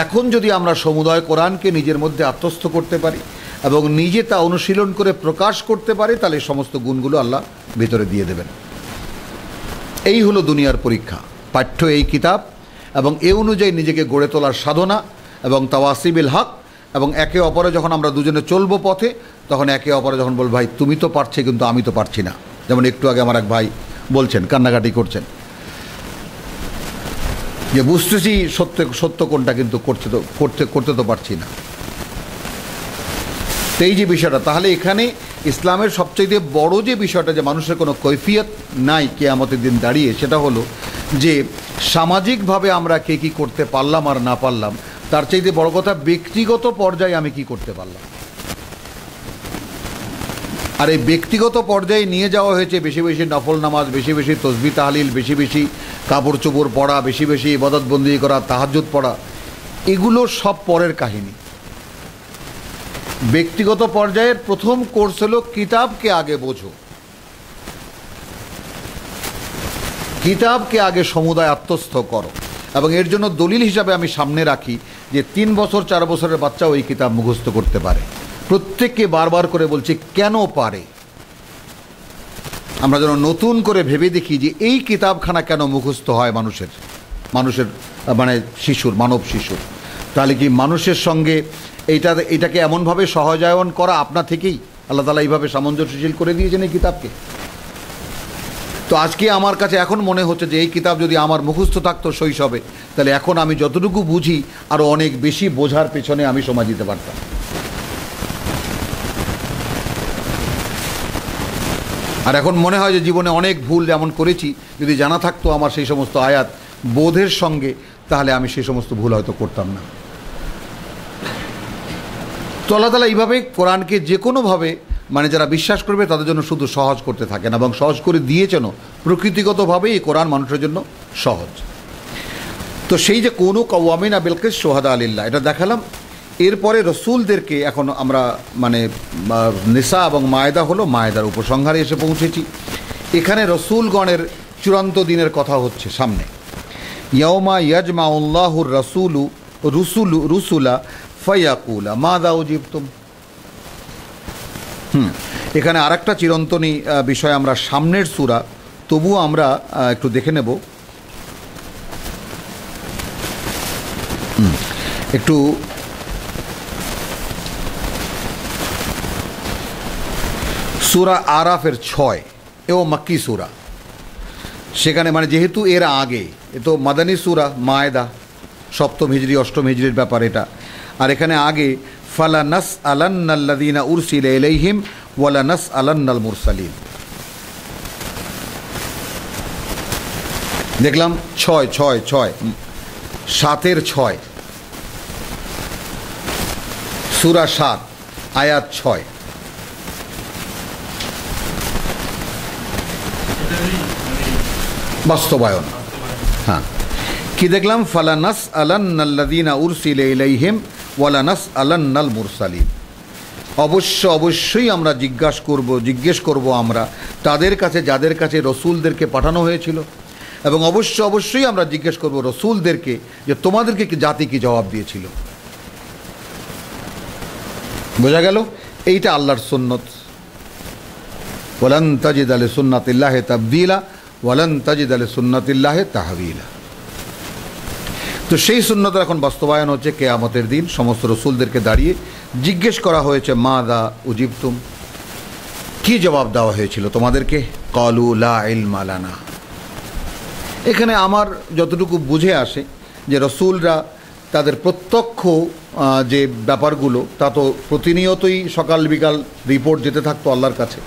এখন যদি আমরা সমুদয় কোরআনকে নিজের মধ্যে আত্মস্থ করতে পারি এবং নিজে তা অনুশীলন করে প্রকাশ করতে পারি, তাহলে সমস্ত গুণগুলো আল্লাহ ভিতরে দিয়ে দেবেন। এই হলো দুনিয়ার পরীক্ষা, পাঠ্য এই কিতাব এবং এ অনুযায়ী নিজেকে গড়ে তোলার সাধনা এবং তাওয়াসিবিল হক, এবং একে অপরে যখন আমরা দুজনে চলবো পথে, তখন একে অপরে যখন বলবো ভাই তুমি তো পারছে কিন্তু আমি তো পারছি না, যেমন একটু আগে আমার এক ভাই বলছেন, কান্নাকাটি করছেন যে বুঝতেছি সত্য কোনটা, কিন্তু করতে তো পারছি না। তো এই যে বিষয়টা, তাহলে এখানে ইসলামের সবচেয়ে বড় যে বিষয়টা, যে মানুষের কোনো কৈফিয়ত নাই কিয়ামতের দিন দাঁড়িয়ে, সেটা হলো যে সামাজিকভাবে আমরা কে কী করতে পারলাম আর না পারলাম, তার চাইতে বড় কথা ব্যক্তিগত পর্যায়ে আমি কি করতে পারলাম। আর এই ব্যক্তিগত পর্যায়ে নিয়ে যাওয়া হয়েছে বেশি বেশি নফল নামাজ, বেশি বেশি তসবিহ তাহলিল, বেশি বেশি কাপড় চোপড় পড়া, বেশি বেশি ইবাদতবন্দি করা, তাহাজ্জুদ পড়া, এগুলো সব পরের কাহিনী। ব্যক্তিগত পর্যায়ের প্রথম কোর্স হলো কিতাবকে আগে বোঝো, কিতাবকে আগে সমুদায় আত্মস্থ করো। এবং এর জন্য দলিল হিসাবে আমি সামনে রাখি যে 3 বছর 4 বছরের বাচ্চাও এই কিতাব মুখস্থ করতে পারে। প্রত্যেককে বারবার করে বলছি কেন পারে, আমরা যেন নতুন করে ভেবে দেখি যে এই কিতাবখানা কেন মুখস্থ হয় মানুষের মানে শিশুর, মানব শিশুর। তাহলে কি মানুষের সঙ্গে এইটাকে এমনভাবে সহজায়ন করা আপনা থেকেই আল্লাহ তাআলা এইভাবে সামঞ্জস্যশীল করে দিয়েছেন এই কিতাবকে। তো আজকে আমার কাছে এখন মনে হচ্ছে যে এই কিতাব যদি আমার মুখস্থ থাকতো শৈশবে, তাহলে এখন আমি যতটুকু বুঝি আরও অনেক বেশি বোঝার পেছনে আমি সময় দিতে পারতাম। আর এখন মনে হয় যে জীবনে অনেক ভুল যেমন করেছি, যদি জানা থাকতো আমার সেই সমস্ত আয়াত বোধের সঙ্গে, তাহলে আমি সেই সমস্ত ভুল হয়তো করতাম না। তো আল্লাহ তাআলা এইভাবে কোরআনকে যে কোনোভাবে মানে যারা বিশ্বাস করবে তাদের জন্য শুধু সহজ করতে থাকেন, এবং সহজ করে দিয়েছেন প্রকৃতিগতভাবেই এই কোরআন মানুষের জন্য সহজ। তো সেই যে কোনো কওয়ামিনা বিল কিস শুহাদা আলিল্লাহ, এটা দেখালাম। এরপরে রসুলদেরকে এখন আমরা মানে নিসা এবং মায়েদা হলো, মায়েদার উপসংহারে এসে পৌঁছেছি। এখানে রসুলগণের চূড়ান্ত দিনের কথা হচ্ছে সামনে। ইয়াউমা ইয়াজমাউল্লাহুর রুসুলা ফায়াকুলা মাযা উজিবতুম। এখানে আরেকটা চিরন্তনী বিষয় আমরা সামনের সূরা, তবুও আমরা একটু দেখে নেব। একটু সূরা আরাফের 6, এও মাক্কি সূরা। সেখানে মানে যেহেতু এর আগে, এ তো মাদানী সূরা মায়েদা, 7ম হিজরি 8ম হিজরির ব্যাপার এটা। আর এখানে আগে ফালা নাস আলান্নাল্লাযীনা উরসিলা ইলাইহিম ওয়ালা নাস আলান্নাল মুরসালিন। দেখলাম 7-এর 6, সূরা 7 আয়াত 6। বাস্তবায়ন, হ্যাঁ। কি দেখলাম? ফালা নাস আলান্নাল্লাযীনা উরসিলা ইলাইহিম ওয়ালা নাস আলান্নাল মুরসালিন। অবশ্যই আমরা জিজ্ঞেস করব আমরা তাদের কাছে যাদের কাছে রসুলদেরকে পাঠানো হয়েছিল, এবং অবশ্যই আমরা জিজ্ঞেস করব রসুলদেরকে যে তোমাদেরকে কি জাতি কি জবাব দিয়েছিল। বোঝা গেল? এইটা আল্লাহর সুন্নত। ওয়ালান তাজিদা লিসুন্নাতিল্লাহি তাবদীলা ওয়ালান তাজিদা লিসুন্নাতিল্লাহি তাহওয়ীলা। তো সেই সুন্নতের এখন বাস্তবায়ন হচ্ছে কিয়ামতের দিন। সমস্ত রসুলদেরকে দাঁড়িয়ে জিজ্ঞেস করা হয়েছে মাযা উজিবতুম, কি জবাব দেওয়া হয়েছিল তোমাদেরকে? ক্বালু লা ইলমা লানা। এখানে আমার যতটুকু বুঝে আসে যে রসুলরা তাদের প্রত্যক্ষ যে ব্যাপারগুলো, তা তো প্রতিনিয়তই সকাল বিকাল রিপোর্ট যেতে থাকতো আল্লাহর কাছে,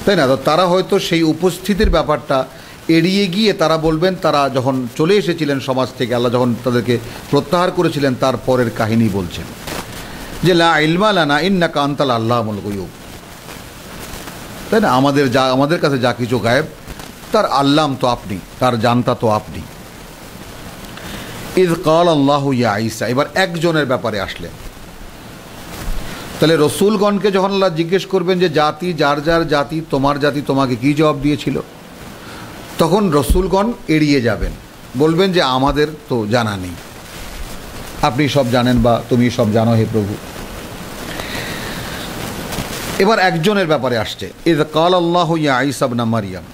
তাই না? তো তারা হয়তো সেই উপস্থিতির ব্যাপারটা এড়িয়ে গিয়ে তারা বলবেন, তারা যখন চলে এসেছিলেন সমাজ থেকে, আল্লাহ যখন তাদেরকে প্রত্যাহার করেছিলেন, তার পরের কাহিনী বলছেন যে লা ইলমা লানা ইন্নাকা আনতাল আল্লামুল গুয়ুব, তাই না? আমাদের কাছে যা কিছু গায়েব তার আল্লাম তো আপনি, তার জানতা তো আপনি। ইয ক্বাল আল্লাহু ইয়া ঈসা। এবার একজনের ব্যাপারে আসলেন। তাহলে রসুলগণকে যখন আল্লাহ জিজ্ঞেস করবেন যে জাতি, যার জাতি, তোমার জাতি তোমাকে কি জবাব দিয়েছিল, তখন রসুলগণ এড়িয়ে যাবেন, বলবেন যে আমাদের তো জানা নেই, আপনি সব জানেন বা তুমি সব জানো হে প্রভু। এবার একজনের ব্যাপারে আসছে। ইয ক্বাল আল্লাহু ইয়া ঈসা ইবনা মারইয়াম।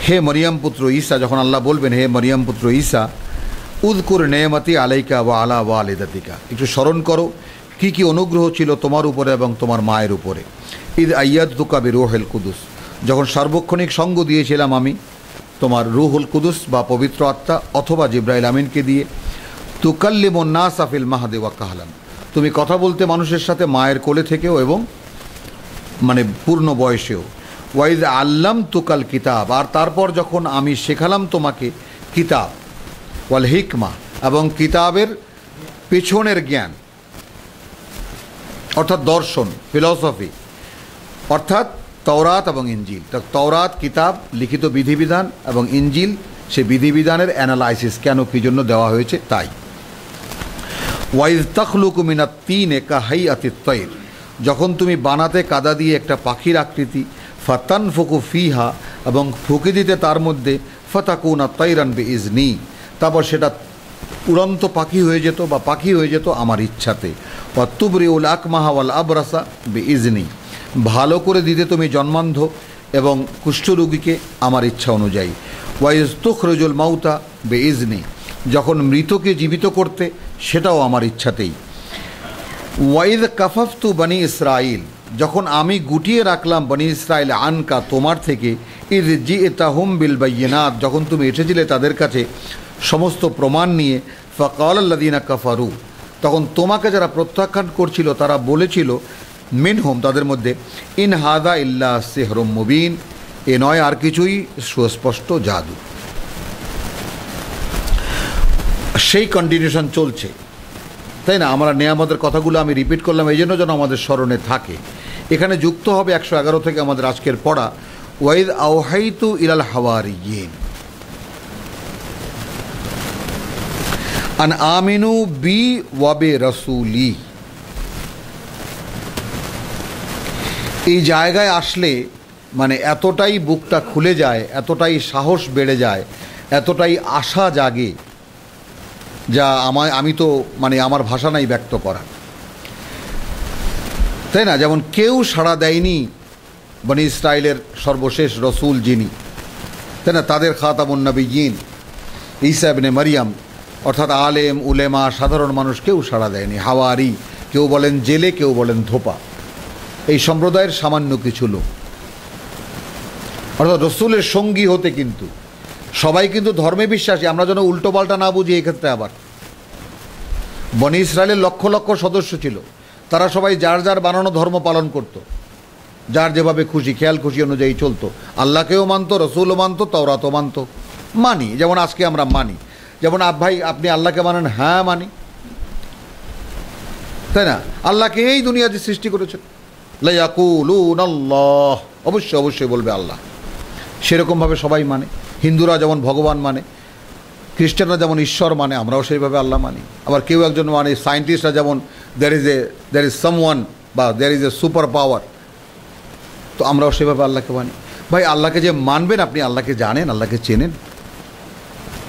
হে মরিয়াম পুত্র ঈসা, যখন আল্লাহ বলবেন হে মরিয়াম পুত্র ঈসা, উযকুর নেমাতি আলাইকা ওয়া আলা ওয়ালিদাতিকা, একটু স্মরণ করো কি কি অনুগ্রহ ছিল তোমার উপরে এবং তোমার মায়ের উপরে। ইদ আইয়াদতুকা বিরূহিল কুদুস, যখন সার্বক্ষণিক সঙ্গ দিয়েছিলাম আমি তোমার রুহুল কুদুস বা পবিত্র আত্মা অথবা জিব্রাইল আমিনকে দিয়ে, তুকাল্লিমুন নাসা ফিল মাহদি ওয়া কাহলান, তুমি কথা বলতে মানুষের সাথে মায়ের কোলে থেকেও এবং মানে পূর্ণ বয়সেও। ওয়াইদ আল্লাম তুকাল কিতাব, আর তারপর যখন আমি শেখালাম তোমাকে কিতাব, ওয়াল হিকমা, এবং কিতাবের পেছনের জ্ঞান অর্থাৎ দর্শন, ফিলসফি, অর্থাৎ তওরাত এবং ইনজিল। তওরাত কিতাব লিখিত বিধিবিধান এবং ইনজিল সে বিধিবিধানের অ্যানালাইসিস, কেন কী জন্য দেওয়া হয়েছে তাই। ওয়াইজ তখলুকু মিনাত তিনে কাহাইয়াতিত তৈর, যখন তুমি বানাতে কাদা দিয়ে একটা পাখির আকৃতি, ফাতান ফুকু ফিহা, এবং ফুঁকে দিতে তার মধ্যে, ফাতাকুনা তৈরান বে ইজনি, তারপর সেটা উড়ন্ত পাখি হয়ে যেত বা পাখি হয়ে যেত আমার ইচ্ছাতে। ওয়াতুবরিউল আকমাহা ওয়াল আবরাসা বে ইজনি, ভালো করে দিতে তুমি জন্মান্ধ এবং কুষ্ঠরোগীকে আমার ইচ্ছা অনুযায়ী। ওয়াইজ তুখরুজুল মাউতা বে ইজনি, যখন মৃতকে জীবিত করতে সেটাও আমার ইচ্ছাতেই। ওয়াইদ কাফাফতু বনি ইসরাইল, যখন আমি গুটিয়ে রাখলাম বনি ইসরাইল আনকা তোমার থেকে, ইদ জি'তাহুম বিল বাইয়িনাত, যখন তুমি এসেছিলে তাদের কাছে সমস্ত প্রমাণ নিয়ে, ফাকাল আল্লাযীনা কাফারু, তখন তোমাকে যারা প্রত্যাখ্যান করছিল তারা বলেছিল, মিনহুম তাদের মধ্যে, ইন হাদা ইল্লা সিহরুম মুবিন, এ নয় আর কিছুই সুস্পষ্ট জাদু। সেই কন্টিনিউশন চলছে, তাই না? আমরা নেয়ামতের কথাগুলো আমি রিপিট করলাম এই জন্য যেন আমাদের স্মরণে থাকে। এখানে যুক্ত হবে 111 থেকে আমাদের আজকের পড়া, ওয়াইদ আওহাইতু ইলাল হাওয়ারিয়িন আন আমিনু বি ওয়া বি রাসূলি। এই জায়গায় আসলে মানে এতটাই বুকটা খুলে যায়, এতটাই সাহস বেড়ে যায়, এতটাই আশা জাগে, যা আমি তো মানে আমার ভাষা নাই ব্যক্ত করা, তাই না? যেমন কেউ সাড়া দেয়নি বনি ইসরাইলের সর্বশেষ রসুল যিনি, তাই না, তাদের খাতামুন নবিয়্যিন ঈসা ইবনে মারিয়াম, অর্থাৎ আলেম উলেমা সাধারণ মানুষ কেউ সাড়া দেয়নি। হাওয়ারি, কেউ বলেন জেলে, কেউ বলেন ধোপা, এই সম্প্রদায়ের সামান্য কিছু লোক, অর্থাৎ রসুলের সঙ্গী হতে। কিন্তু সবাই কিন্তু ধর্মে বিশ্বাসী, আমরা যেন উল্টো পাল্টা না বুঝি এক্ষেত্রে। আবার বনি ইসরায়েলের লক্ষ লক্ষ সদস্য ছিল, তারা সবাই যার যার বানানো ধর্ম পালন করত, যার যেভাবে খুশি খেয়াল খুশি অনুযায়ী চলতো। আল্লাহকেও মানত, রসুলও মানত, তাওরাতও মানত, মানি, যেমন আজকে আমরা মানি। যেমন ভাই আপনি আল্লাহকে মানেন? হ্যাঁ মানি, তাই না? আল্লাহকে এই দুনিয়া যে সৃষ্টি করেছেন, লা ইয়াকুলুনাল্লাহ, অবশ্যই অবশ্যই বলবে আল্লাহ, সেরকমভাবে সবাই মানে। হিন্দুরা যেমন ভগবান মানে, খ্রিস্টানরা যেমন ঈশ্বর মানে, আমরাও সেইভাবে আল্লাহ মানি। আবার কেউ একজন মানে, সায়েন্টিস্টরা যেমন দ্যার ইজ সামওয়ান বা there is a super power, তো আমরাও সেভাবে আল্লাহকে মানি। ভাই আল্লাহকে যে মানবেন, আপনি আল্লাহকে জানেন, আল্লাহকে চেনেন?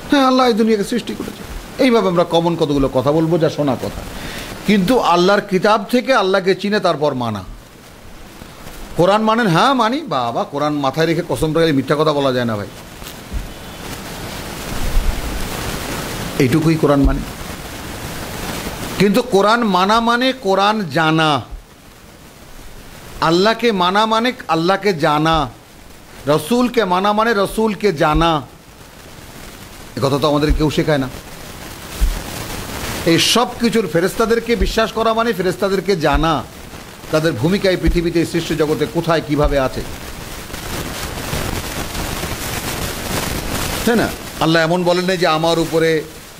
হ্যাঁ, আল্লাহ এই দুনিয়াকে সৃষ্টি করেছে। এইভাবে আমরা কমন কতগুলো কথা বলবো যা শোনা কথা, কিন্তু আল্লাহর কিতাব থেকে আল্লাহকে চিনে তারপর মানা। কোরআন মানেন? হ্যাঁ মানি। বাবা, কোরআন মাথায় রেখে কসম করে মিথ্যা কথা বলা যায় না ভাই, এইটুকুই কোরআন মানে। কিন্তু কোরআন মানা মানে কোরআন জানা, আল্লাহকে মানা মানে আল্লাহকে জানা, রসুলকে মানা মানে রসুলকে জানা। একথা তো আমাদের কেউ শেখায় না। এই সব কিছুর ফেরেশতাদেরকে বিশ্বাস করা মানে ফেরেশতাদেরকে জানা, তাদের ভূমিকায় পৃথিবীতে সৃষ্টি জগতে কোথায় কিভাবে আছে, তাই না? আল্লাহ এমন বলেন না যে আমার উপরে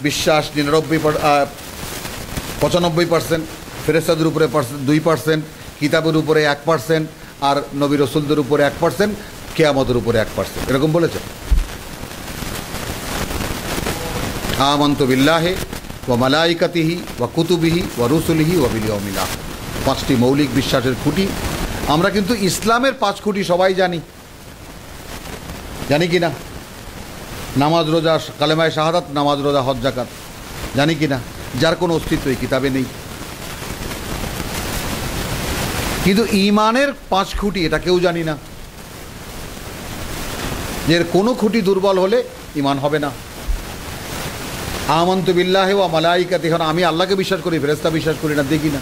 বিশ্বাস 95%, ফেরেশতাদের উপরে 2%, কিতাবের উপরে 1%, আর নবী রসুলদের উপরে 1%, কিয়ামতের উপরে 1%, এরকম বলেছে? আমানতু বিল্লাহি ওয়া মালাইকাতিহি ওয়া কুতুবিহি ওয়া রুসুলিহি ওয়া বিল ইয়াউমিল আখির। 5টি মৌলিক বিশ্বাসের খুঁটি। আমরা কিন্তু ইসলামের 5 খুঁটি সবাই জানি, জানি কি না? নামাজ রোজা, কালেমায়ে শাহাদাত, নামাজ রোজা হজ যাকাত, জানি কি না? যার কোনো অস্তিত্ব এই কিতাবে নেই। কিন্তু ঈমানের 5 খুঁটি এটা কেউ জানি না, এর কোনো খুঁটি দুর্বল হলে ঈমান হবে না। আমানতু বিল্লাহি ওয়া মালাইকাতিহি, এখন আমি আল্লাহকে বিশ্বাস করি, ফেরেশতা বিশ্বাস করি না, দেখি না।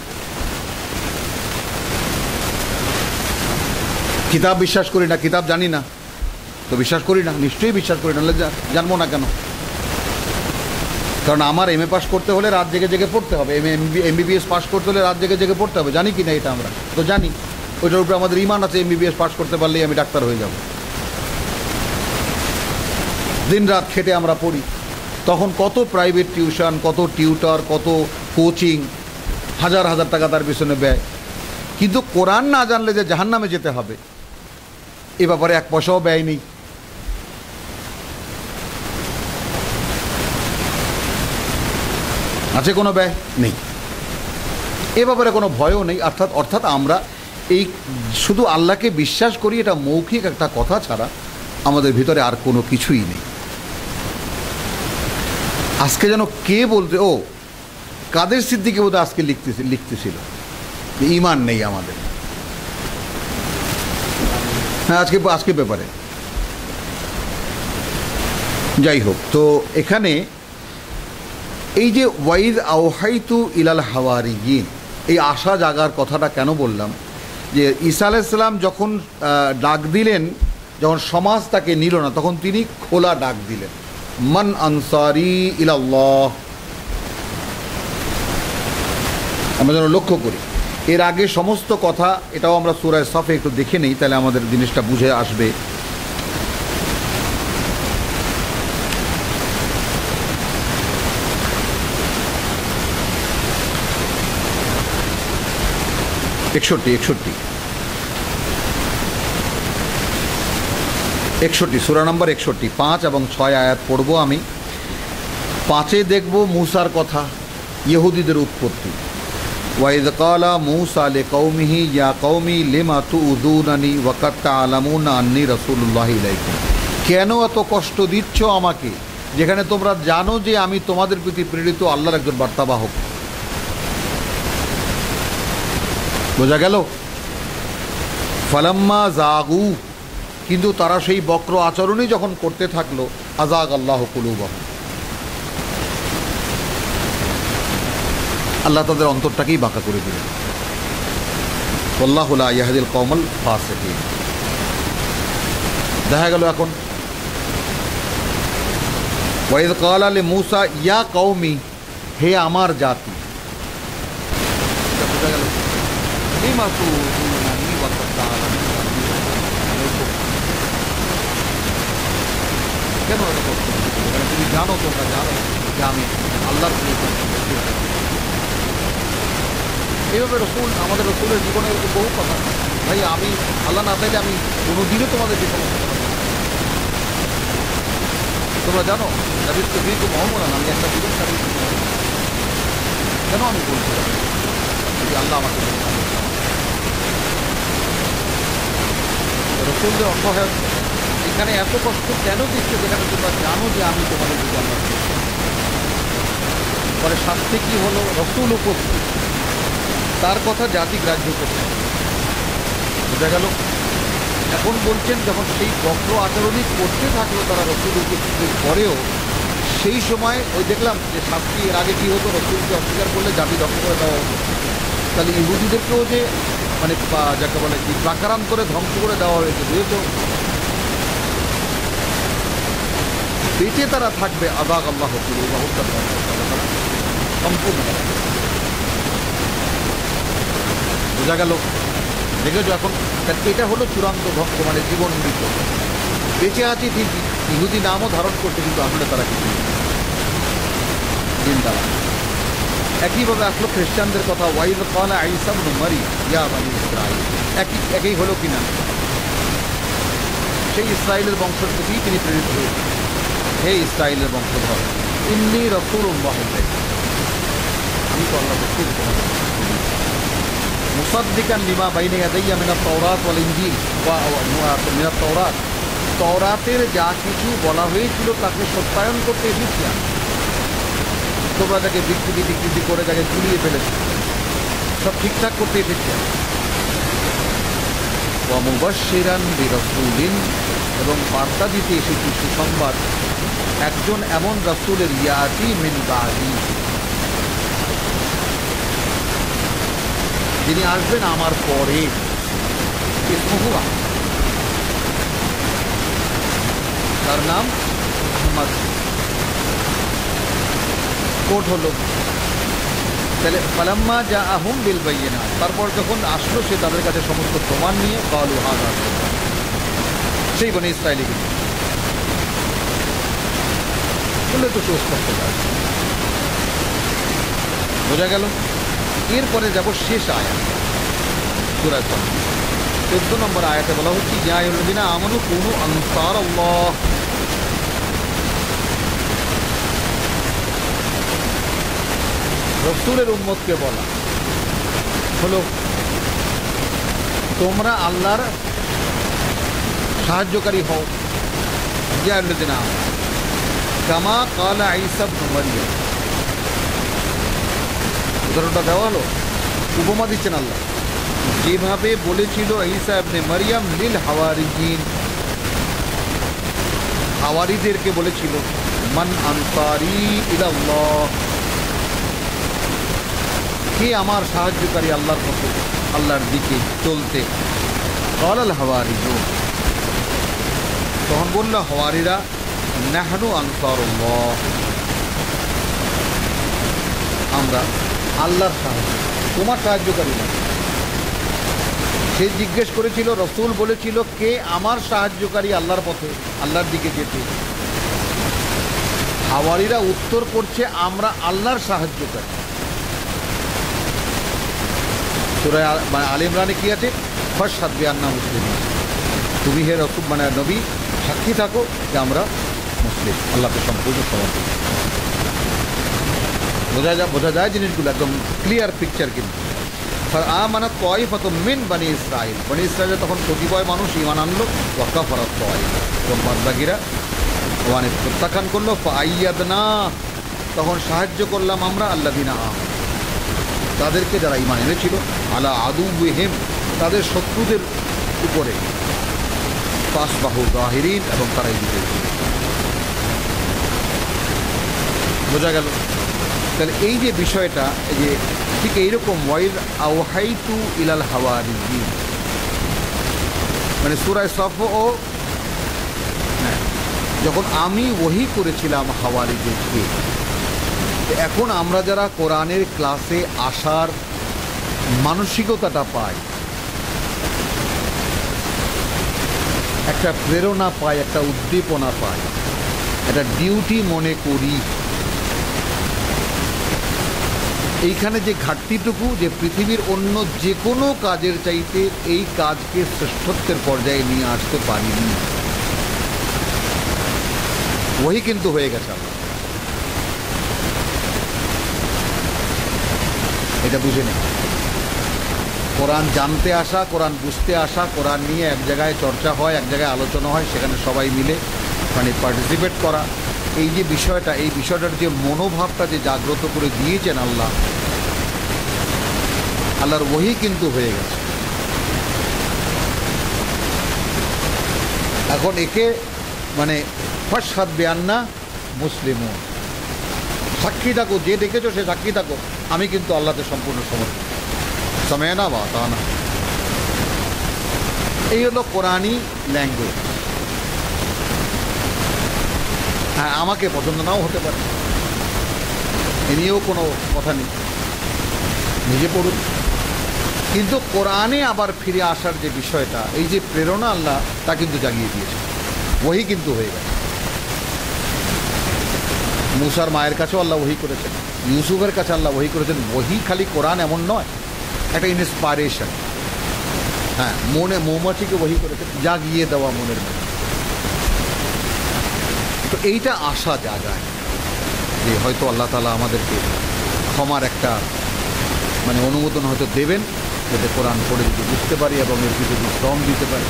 কিতাব বিশ্বাস করি না, কিতাব জানি না, তো বিশ্বাস করি না, নিশ্চয়ই বিশ্বাস করি না, জানবো না কেন? কারণ আমার এমএ পাস করতে হলে রাত জেগে জেগে পড়তে হবে, এমবিবিএস পাস করতে হলে রাত জেগে জেগে পড়তে হবে, জানি কি না এটা? আমরা তো জানি, ওইটার উপরে আমাদের ইমান আছে, এমবিবিএস পাস করতে পারলেই আমি ডাক্তার হয়ে যাব। দিন রাত খেটে আমরা পড়ি, তখন কত প্রাইভেট টিউশন, কত টিউটর, কত কোচিং, হাজার হাজার টাকা তার পিছনে ব্যয়। কিন্তু কোরআন না জানলে যে জাহান্নামে যেতে হবে এ ব্যাপারে এক পয়সাও ব্যয় নেই। আছে কোনো ব্যয় নেই, এ ব্যাপারে কোনো ভয়ও নেই। অর্থাৎ আমরা এই শুধু আল্লাহকে বিশ্বাস করি, এটা মৌখিক একটা কথা ছাড়া আমাদের ভিতরে আর কোনো কিছুই নেই। আজকে যেন কে বলতে, ও কাদের সিদ্দিকী বোধহয় আজকে লিখতেছিল ঈমান নেই আমাদের। হ্যাঁ, আজকে ব্যাপারে যাই হোক। তো এখানে এই যে ওয়াইদ আওহাইতু ইলাল হাওয়ারিয়িন, এই আশা জাগার কথাটা কেন বললাম? যে ঈসা আলাইহিস সালাম যখন ডাক দিলেন, যখন সমাজ তাকে নিল না, তখন তিনি খোলা ডাক দিলেন, মান আনসারি ইলাল্লাহ। আমরা যেন লক্ষ্য করি, এর আগে সমস্ত কথা, এটাও আমরা সূরা সফে একটু দেখে নেই, তাহলে আমাদের জিনিসটা বুঝে আসবে। একষট্টি সূরা নম্বর 61, 5 এবং 6 আয়াত পড়ব আমি। 5-এ দেখব মূসার কথা, ইহুদিদের উৎপত্তি। ওয়াইদ ক্বালা মূসা লিকওমিহি ইয়া কওমি লিমা তুউযুনানি ওয়া কাদ তা'লামুনা আন্নী রাসূলুল্লাহি ইলাইকুম। কেন এত কষ্ট দিচ্ছ আমাকে, যেখানে তোমরা জানো যে আমি তোমাদের প্রতি প্রেরিত আল্লাহর একজন বার্তাবাহক। বোঝা গেল? ফালাম্মা জাগু, কিন্তু তারা সেই বক্র আচরণই যখন করতে থাকলো, আযাগ আল্লাহু কুলুবাহুম, আল্লাহ তাদের অন্তরটাকেই বাঁকা করে দিলেন। আল্লাহু লা ইয়াহদিল কওমাল ফাসিকিন। দেখা গেল এখন ওয়াইদ ক্বালা লিমূসা ইয়া কওমি, হে আমার জাতি। বোঝা গেল? লিমা তুউযুনানি ওয়া কাদ তা'লামুনা, কেন এত কষ্ট? তুমি জানো, তোমরা জানো যে আমি আল্লাহর প্রিয়। এইভাবে রসুল, আমাদের রসুলের জীবনে বহু কথা, ভাই আমি আল্লাহ না চাইলে আমি কোনোদিনও তোমাদের যে সমস্ত কথা, তোমরা জানো নবীর তো বিলকুল মহম্মদ, আমি একটা জীবন কেন আমি বলছি যদি আল্লাহ আমাকে রসুলদের অসহায় এখানে এত কষ্ট কেন দিচ্ছে, যেখানে তোমরা জানো যে আমি তোমাদের দিকে আল্লাহ। পরে শাস্তি কি হলো? রসুল উপস্থিত, তার কথা জাতি গ্রাহ্য করছে। বোঝা গেল? এখন বলছেন যখন সেই বক্র আচরণই করতে থাকলো তারা রসুল উপস্থিতির পরেও, সেই সময় ওই দেখলাম যে শাস্তি এর আগে কী হতো, রসুলকে অস্বীকার করলে জাতি ধ্বংস করে দেওয়া হতো। তাহলে ইহুদিদেরকেও যে মানে যাকে বলে কি প্রাকারান্তরে ধ্বংস করে দেওয়া হয়েছে, যেহেতু বেঁচে তারা থাকবে, আযাগ আল্লাহু কুলুবাহুম, সম্পূর্ণ। বোঝা গেল? দেখেছো এখন এটা হলো চূড়ান্ত ধ্বংস, মানে জীবন মৃত। বেঁচে আছে ঠিকই, ইহুদি নামও ধারণ করছে, কিন্তু আসলে তারা কিছু দিন তারা। একইভাবে আসলো খ্রিস্টানদের কথা, ওয়াইদ ক্বালা ঈসা ইবনু মারইয়াম ইয়া বানী ইসরাঈল, একই হলো কিনা? সেই ইসরায়েলের বংশ থেকেই তিনি প্রেরিত হয়েছেন। হে ইসরায়েলের বংশধর, ইন্নী রাসূলুল্লাহ ইলাইকুম, আমি তো আল্লাহর রাসূল তোমাদের, মুসাদ্দিকান লিমা বাইনা ইয়াদাইয়া মিনাত তাওরাত ওয়াল ইনজিল মিনাত তাওরাত, তাওরাতের যা কিছু বলা হয়েছিল তাকে সত্যায়ন করতে এসেছি আমি। তোমরা তাকে বিকৃতি করে তাকে ঝুলিয়ে ফেলেছি, সব ঠিকঠাক করতে এসেছি। ওয়া মুবাশশিরান বিরাসূলিন, এবং বার্তা দিতে এসেছি, সুসংবাদ, একজন এমন রাসূলের, ইয়াতি মিন বাদি, যিনি আসবেন আমার পরে, ইসমুহু আহমদ, তার নাম আহমদ। কোট হলো তাহলে ফালাম্মা জাআহুম বিল বায়িনাত, তারপর যখন আসলো সে তাদের কাছে সমস্ত প্রমাণ নিয়ে, ক্বালু হাযা সিহরুন, সেই বনি ইসরাঈলী বলে তো সুস্পষ্ট কাজ বোঝা গেল। এরপরে যাব শেষ আয়াত, সূরা 14 নম্বর আয়াতে বলা হচ্ছে, ইয়া আইয়ুহাল্লাযীনা আমানু কুনু আনসারাল্লাহ। রাসূলের উম্মতকে বলা হলো, তোমরা আল্লাহর সাহায্যকারী হও। ইয়া আইয়ুহাল্লাযীনা আমানু কামা ক্বালা ঈসা ইবনে মারইয়াম। উদাহরণটা দেওয়া হলো, উপমা দিচ্ছেন আল্লাহ, যেভাবে বলেছিল ঈসা ইবনে মারইয়াম লিল হাওয়ারিয়িন, হাওয়ারিদেরকে বলেছিল, মান আনসারি ইলাল্লাহ, কে আমার সাহায্যকারী আল্লাহর পথে, আল্লাহর দিকে চলতে। ক্বালাল হাওয়ারিয়ুন, তখন বলল হাওয়ারিরা, নাহনু আনসারুল্লাহ, আমরা আল্লাহর সাহায্য, তোমার সাহায্যকারী না। সে জিজ্ঞেস করেছিল, রাসূল বলেছিল, কে আমার সাহায্যকারী আল্লাহর পথে, আল্লাহর দিকে যেতে। হাওয়ারিরা উত্তর করছে, আমরা আল্লাহর সাহায্যকারী। সূরা আলে ইমরানে কি আছে? ফাশহাদ বিআন্না মুসলিমিন, তুমি হে রাসূল মানে নবী সাক্ষী থাকো যে আমরা মুসলিম, আল্লাহকে সম্পূর্ণ সমর্থন। বোঝা যায় জিনিসগুলো একদম ক্লিয়ার পিকচার। কিন্তু আমানাত তায়ফাতুম মিন বনি ইসরাঈল, বনি ইসরাঈলে তখন কতিপয় মানুষ ঈমান আনলো, ওয়া কাফারাত তায়ফা, এবং বাদবাকিরা ওয়ানে প্রত্যাখ্যান করলো। ফাআইয়াদনা, তখন সাহায্য করলাম আমরা আল্লাযীনা আমানু, তাদেরকে যারা ঈমান এনেছিল, আলা আদুওয়িহিম, তাদের শত্রুদের উপরে, ফাসবাহু যাহিরিন, এবং তারাই বিজয়ী। বোঝা গেল? তাহলে এই যে বিষয়টা, এই যে ঠিক এইরকম, ওয়াইদ আওহাইতু ইলাল হাওয়ারিয়িন, মানে সূরা সফ, ও যখন আমি ওহী করেছিলাম হাওয়ারিদেরকে। এখন আমরা যারা কোরআনের ক্লাসে আসার মানসিকতাটা পাই, একটা প্রেরণা পাই, একটা উদ্দীপনা পাই, একটা ডিউটি মনে করি, এইখানে যে ঘাটতিটুকু, যে পৃথিবীর অন্য যে কোনো কাজের চাইতে এই কাজকে শ্রেষ্ঠত্বের পর্যায়ে নিয়ে আসতে পারিনি। ওহী কিন্তু হয়ে গেছে আমরা, এটা বুঝে নেই। কোরআন জানতে আসা, কোরআন বুঝতে আসা, কোরআন নিয়ে এক জায়গায় চর্চা হয়, এক জায়গায় আলোচনা হয়, সেখানে সবাই মিলে মানে পার্টিসিপেট করা, এই যে বিষয়টা, এই বিষয়টার যে মনোভাবটা যে জাগ্রত করে দিয়েছেন আল্লাহ, আল্লাহর ওহী কিন্তু হয়ে গেছে। এখন একে মানে ফাশহাদ বিআন্না মুসলিমুন, সাক্ষী থাকো, যে দেখেছো সে সাক্ষী থাকো, আমি কিন্তু আল্লাহতে সম্পূর্ণ সমর্থন। সামি'না ওয়া আতা'না, এই হলো কোরআনী ল্যাঙ্গুয়েজ। হ্যাঁ, আমাকে পছন্দ নাও হতে পারে, এ নিয়েও কোনো কথা নেই, নিজে পড়ুন। কিন্তু কোরআনে আবার ফিরে আসার যে বিষয়টা, এই যে প্রেরণা আল্লাহ তা কিন্তু জাগিয়ে দিয়েছে, ওহী কিন্তু হয়ে গেছে। মুসার মায়ের কাছেও আল্লাহ ওহী করেছেন, ইউসুফের কাছে আল্লাহ ওহী করেছেন। ওহী খালি কোরআন এমন নয়, একটা ইন্সপাইরেশন। হ্যাঁ, মনে মৌমাছিকে ওহী করেছেন, জাগিয়ে দেওয়া মনের মধ্যে। তো এইটা আশা জাগায় যে হয়তো আল্লাহ তাআলা আমাদেরকে ক্ষমার একটা মানে অনুমোদন হয়তো দেবেন, যাতে কোরআন পড়ে যদি বুঝতে পারি এবং এর কিছু শ্রম দিতে পারি,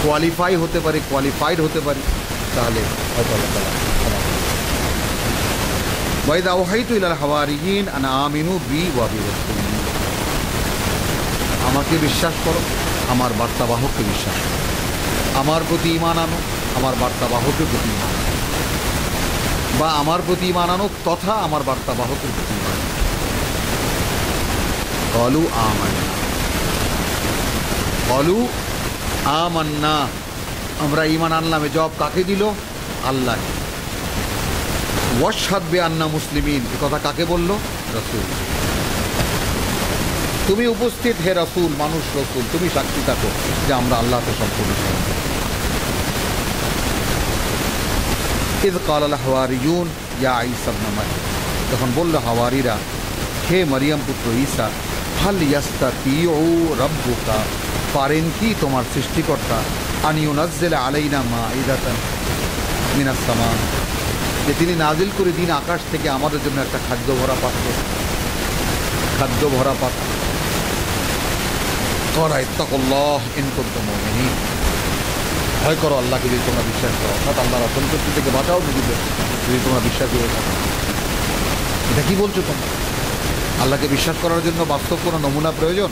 কোয়ালিফাই হতে পারি, কোয়ালিফাইড হতে পারি, তাহলে হয়তো আল্লাহ তাআলা ক্ষমা করবেন। ওয়াইদ আওহাইতু ইলাল হাওয়ারিয়িন আন আমিনু বি ওয়া বিরাসূলি, আমাকে বিশ্বাস করো, আমার বার্তাবাহককে বিশ্বাস করো, আমার প্রতি ঈমান আনো, আমার বার্তাবাহকের প্রতি ঈমান আনো, বা আমার প্রতি ঈমান আনো তথা আমার বার্তাবাহকের প্রতি ঈমান আনো। ক্বালু আমান্না, ক্বালু আমান্না, আমরা ঈমান আনলাম। জবাব কাকে দিল? আল্লাহ। ওয়াশহাদ বিআন্না মুসলিমিন, এ কথা কাকে বলল? রাসূল। তুমি উপস্থিত হে রাসূল, মানুষ রাসূল, তুমি সাক্ষী থাকো যে আমরা আল্লাহকে সম্পূর্ণ। ইয ক্বালা আল হাওয়ারিয়ুন ইয়া ঈসা ইবনে মারইয়াম, যখন বলল হাওয়ারিরা, হে মরিয়ম পুত্র ঈসা, হাল ইয়াস্তাতিউ রাব্বুকা, পারেন কি তোমার সৃষ্টিকর্তা, আন ইউনাজ্জিলা আলাইনা মাঈদাতান মিনাস সামা, যে তিনি নাজিল করে দিন আকাশ থেকে আমাদের জন্য একটা খাদ্য ভরা পাত্র। ইত্তাকুল্লাহ ইন কুনতুম মুমিনিন, ভয় করো আল্লাহকে যদি তোমরা বিশ্বাস করো, অর্থাৎ আল্লাহর অসন্তুষ্টি থেকে বাঁচাও যদি তোমরা বিশ্বাস করে থাকো। এটা কি বলছো তোমরা? আল্লাহকে বিশ্বাস করার জন্য বাস্তব কোনো নমুনা প্রয়োজন?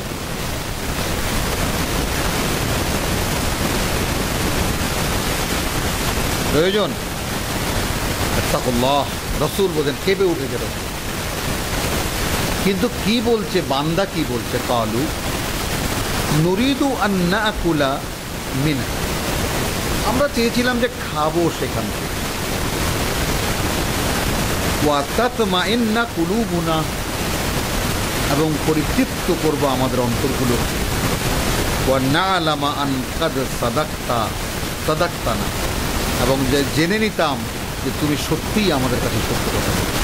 ইত্তাকুল্লাহ, রাসূল বলেন, কেঁপে উঠেছে রাসূল। কিন্তু কি বলছে বান্দা, কি বলছে? কালু নুরিদু আন নাকুলা মিনহা, আমরা চেয়েছিলাম যে খাবো সেখান থেকে। ওয়া তাতমাইন্না কুলুবুনা, এবং পরিতৃপ্ত করব আমাদের অন্তরগুলো। ওয়া না'লামা আন কাদ সাদাক্তানা, এবং যে জেনে নিতাম যে তুমি সত্যিই আমাদের কাছে সত্য কথা বলছো।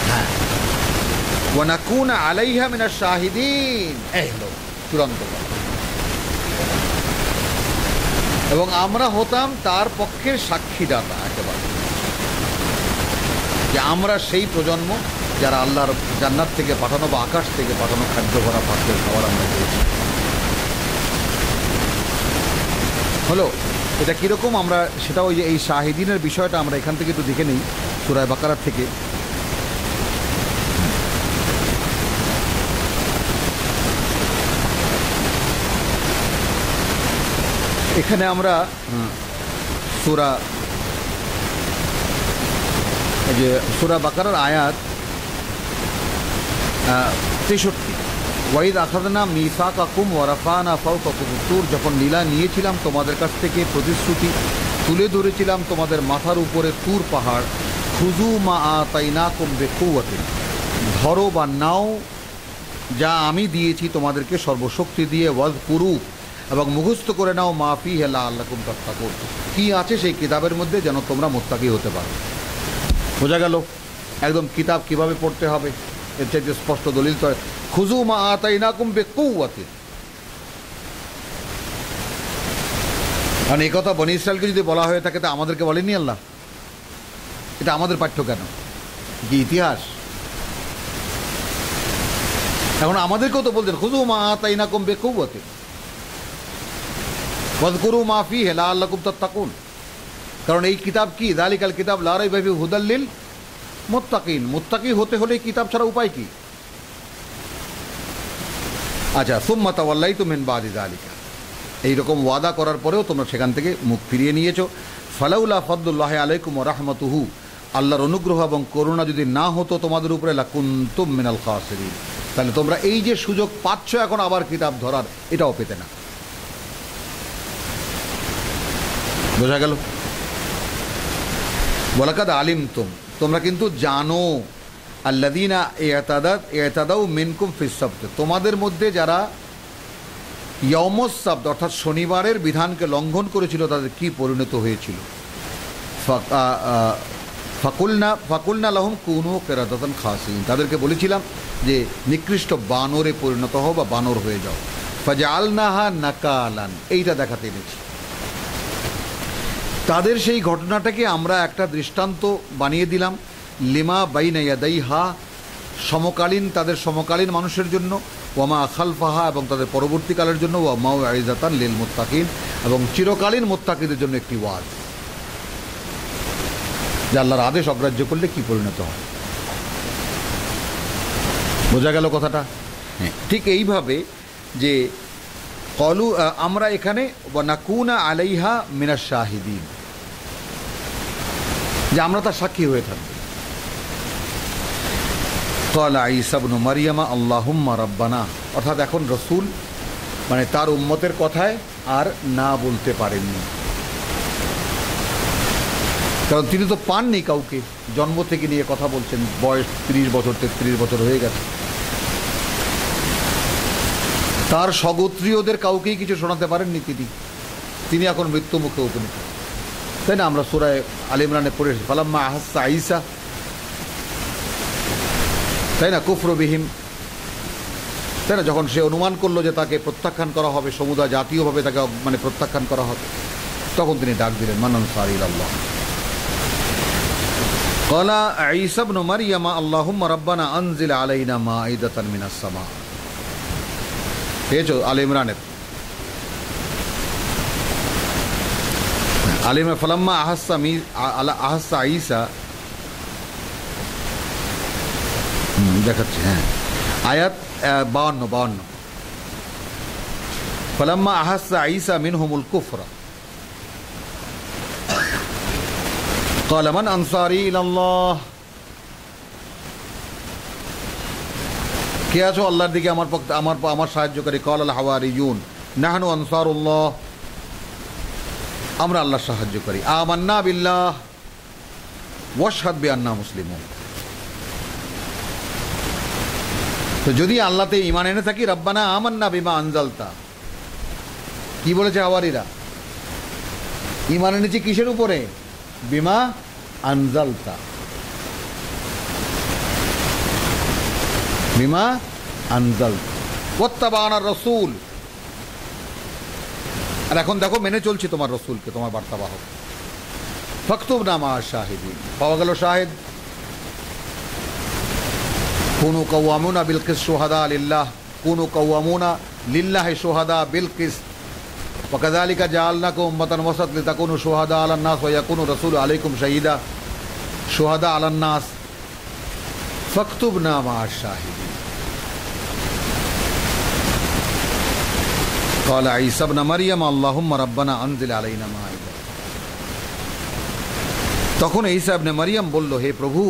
হ্যাঁ, ওয়া নাকুনা আলাইহা মিনাশ শাহিদিন, এই হলো চূড়ান্ত কথা। এবং আমরা হতাম তার পক্ষের সাক্ষীদাতা, একেবারে যে আমরা সেই প্রজন্ম যারা আল্লাহর জান্নাত থেকে পাঠানো বা আকাশ থেকে পাঠানো খাদ্য ভরা পাত্রের খাবার আমরা পেয়েছি। হলো এটা কীরকম, আমরা সেটা ওই যে এই শাহিদিনের বিষয়টা আমরা এখান থেকে একটু দেখে নিই সূরা বাকারা থেকে। এখানে আমরা সূরা বাকারার আয়াত 63, ওয়াইদ আখাযনা মিসাকাকুম ওয়া রাফা'না ফাওকাকুমুত তুর, যখন নীলা নিয়েছিলাম তোমাদের কাছ থেকে প্রতিশ্রুতি, তুলে ধরেছিলাম তোমাদের মাথার উপরে তুর পাহাড়। খুযু মা আতাইনাকুম বিকুওয়াতিন, ধরো বা নাও যা আমি দিয়েছি তোমাদেরকে সর্বশক্তি দিয়ে। ওয়াযকুরু, এবং মুখস্থ করে নাও, মা ফীহি লাআল্লাকুম তাত্তাকুন, কি আছে সেই কিতাবের মধ্যে যেন তোমরা মুত্তাকি হতে পারো। বোঝা গেল একদম কিতাব কিভাবে পড়তে হবে, এর চাইতে স্পষ্ট দলিল তো। খুযু মা আতাইনাকুম বিকুওয়াতিন, কারণ এই কথা বনী ইসরায়েলকে যদি বলা হয়ে থাকে তা আমাদেরকে বলেনি আল্লাহ? এটা আমাদের পাঠ্য কেন? কি ইতিহাস? এখন আমাদেরকেও তো বলতেন খুযু মা আতাইনাকুম বিকুওয়াতিন ওয়াযকুরু মা ফীহি লাআল্লাকুম তাত্তাকুন, কারণ এই কিতাব কি? যালিকাল কিতাব লা রাইবা ফীহি হুদাল লিল মুত্তাকিন, মুত্তাকি হতে হলে কিতাব ছাড়া উপায় কি? আচ্ছা, সুম্মা তাওয়াল্লাইতুম মিন বাদি যালিকা, এইরকম ওয়াদা করার পরেও তোমরা সেখান থেকে মুখ ফিরিয়ে নিয়েছো। ফালাউলা ফাদলুল্লাহি আলাইকুম ওয়া রাহমাতুহু, আল্লাহর অনুগ্রহ এবং করুণা যদি না হতো তোমাদের উপরে, লাকুনতুম মিনাল খাসিরিন, তাহলে তোমরা এই যে সুযোগ পাচ্ছ এখন আবার কিতাব ধরার, এটাও পেতে না। বোঝা গেল? ওয়ালাকাদ আলিমতুম, তোমরা কিন্তু জানো, আল্লাযীনা ইতাদাউ মিনকুম ফিস সাবত, তোমাদের মধ্যে যারা ইয়াউমুস সাবত অর্থাৎ শনিবারের বিধানকে লঙ্ঘন করেছিল তাদের কি পরিণত হয়েছিল। ফাকুলনা লাহুম কুনু কিরাদাতান খাসিন, তাদেরকে বলেছিলাম যে নিকৃষ্ট বানরে পরিণত হও বা বানর হয়ে যাও। ফাজআলনাহা নাকালান, এইটা দেখাতে এনেছি। তাদের সেই ঘটনাটাকে আমরা একটা দৃষ্টান্ত বানিয়ে দিলাম। লিমা বাইনা ইয়াদাইহা, সমকালীন, তাদের সমকালীন মানুষের জন্য। ওয়ামা খালফাহা, এবং তাদের পরবর্তীকালের জন্য। ওয়া মাউইযাতান লিল মুত্তাকিন, এবং চিরকালীন মুত্তাকিদের জন্য একটি ওয়াজ, যে আল্লাহর আদেশ অগ্রাহ্য করলে কি পরিণত হয়। বোঝা গেল কথাটা? হ্যাঁ, ঠিক এইভাবে যে কলু, আমরা এখানে ওয়া নাকুনা আলাইহা মিনাশ শাহিদিন, যে আমরা তার সাক্ষী হয়ে থাকব। ক্বালা ঈসা ইবনু মারইয়াম আল্লাহুম্মা রাব্বানা, অর্থাৎ এখন রসুল মানে তার উম্মতের কথায় আর না বলতে পারেননি, কারণ তিনি তো পাননি কাউকে, জন্ম থেকে নিয়ে কথা বলছেন, বয়স 30 বছর 33 বছর হয়ে গেছে, তার স্বগোত্রীয়দের কাউকেই কিছু শোনাতে পারেননি তিনি এখন মৃত্যু মুখে উপনীত, তাই না? আমরা সূরা আলে ইমরানে পড়েছি ফালাম্মা আহাসসা ঈসা, তাই না, কুফরু বিহিম, তাই না, যখন সে অনুমান করলো যে তাকে প্রত্যাখ্যান করা হবে, সমুদায় জাতীয়ভাবে তাকে মানে প্রত্যাখ্যান করা হবে, তখন তিনি ডাক দিলেন মান আনসারি ইলাল্লাহ। ক্বালা ঈসা ইবনু মারইয়াম আল্লাহুম্মা রাব্বানা আনজিল আলাইনা মাঈদাতান মিনাস সামা। পেয়েছো আলে ইমরানের? আলে ইমরান ফালাম্মা আহাসসা ঈসা দেখাচ্ছে, হ্যাঁ, আয়াত 52 ফালাম্মা আহাসসা ঈসা মিনহুমুল কুফরা ক্বালা মান আনসারি ইলাল্লাহ। কে আছো আল্লাহর দিকে আমার পক্ষে আমার সাহায্যকারী? ক্বালাল হাওয়ারিয়ুন নাহনু আনসারুল্লাহ, আমরা আল্লাহর সাহায্যকারী। আমান্না বিল্লাহ ওয়াশহাদ বিআন্না মুসলিমুন। তো যদি আল্লাহতে ঈমান এনে থাকি, রব্বানা আমান্না বিমা আনজালতা, কি বলেছে হাওয়ারিরা? ঈমান এনেছি কিসের উপরে? বিমা আনজালতা, বিমা আনজালতা ওয়াত্তাবানা রাসূল। আর এখন দেখো মেনে চলছি তোমার রসুলকে, তোমার বার্তাবাহক। ফাকতুবনা মা শাহিদিন, পাওয়া গেল শাহিদ। কুনু কাওয়ামুনা বিল কিসত শুহাদা লিল্লাহ, কুনু কাওয়ামুনা লিল্লাহি শুহাদা বিল কিসত ওয়া কাযালিকা জাআলনাকুম উম্মাতান ওয়াসাত লিতাকুনু শুহাদা আলান নাস ওয়া ইয়াকুনু রাসূলু আলাইকুম শাহীদা, শুহাদা আলান নাস ফাকতুবনা মা শাহিদিন। قال عيسى ابن مريم اللهم ربنا انزل علينا مائدة। তখন ঈসা ইবনে মারইয়াম বলল, হে প্রভু,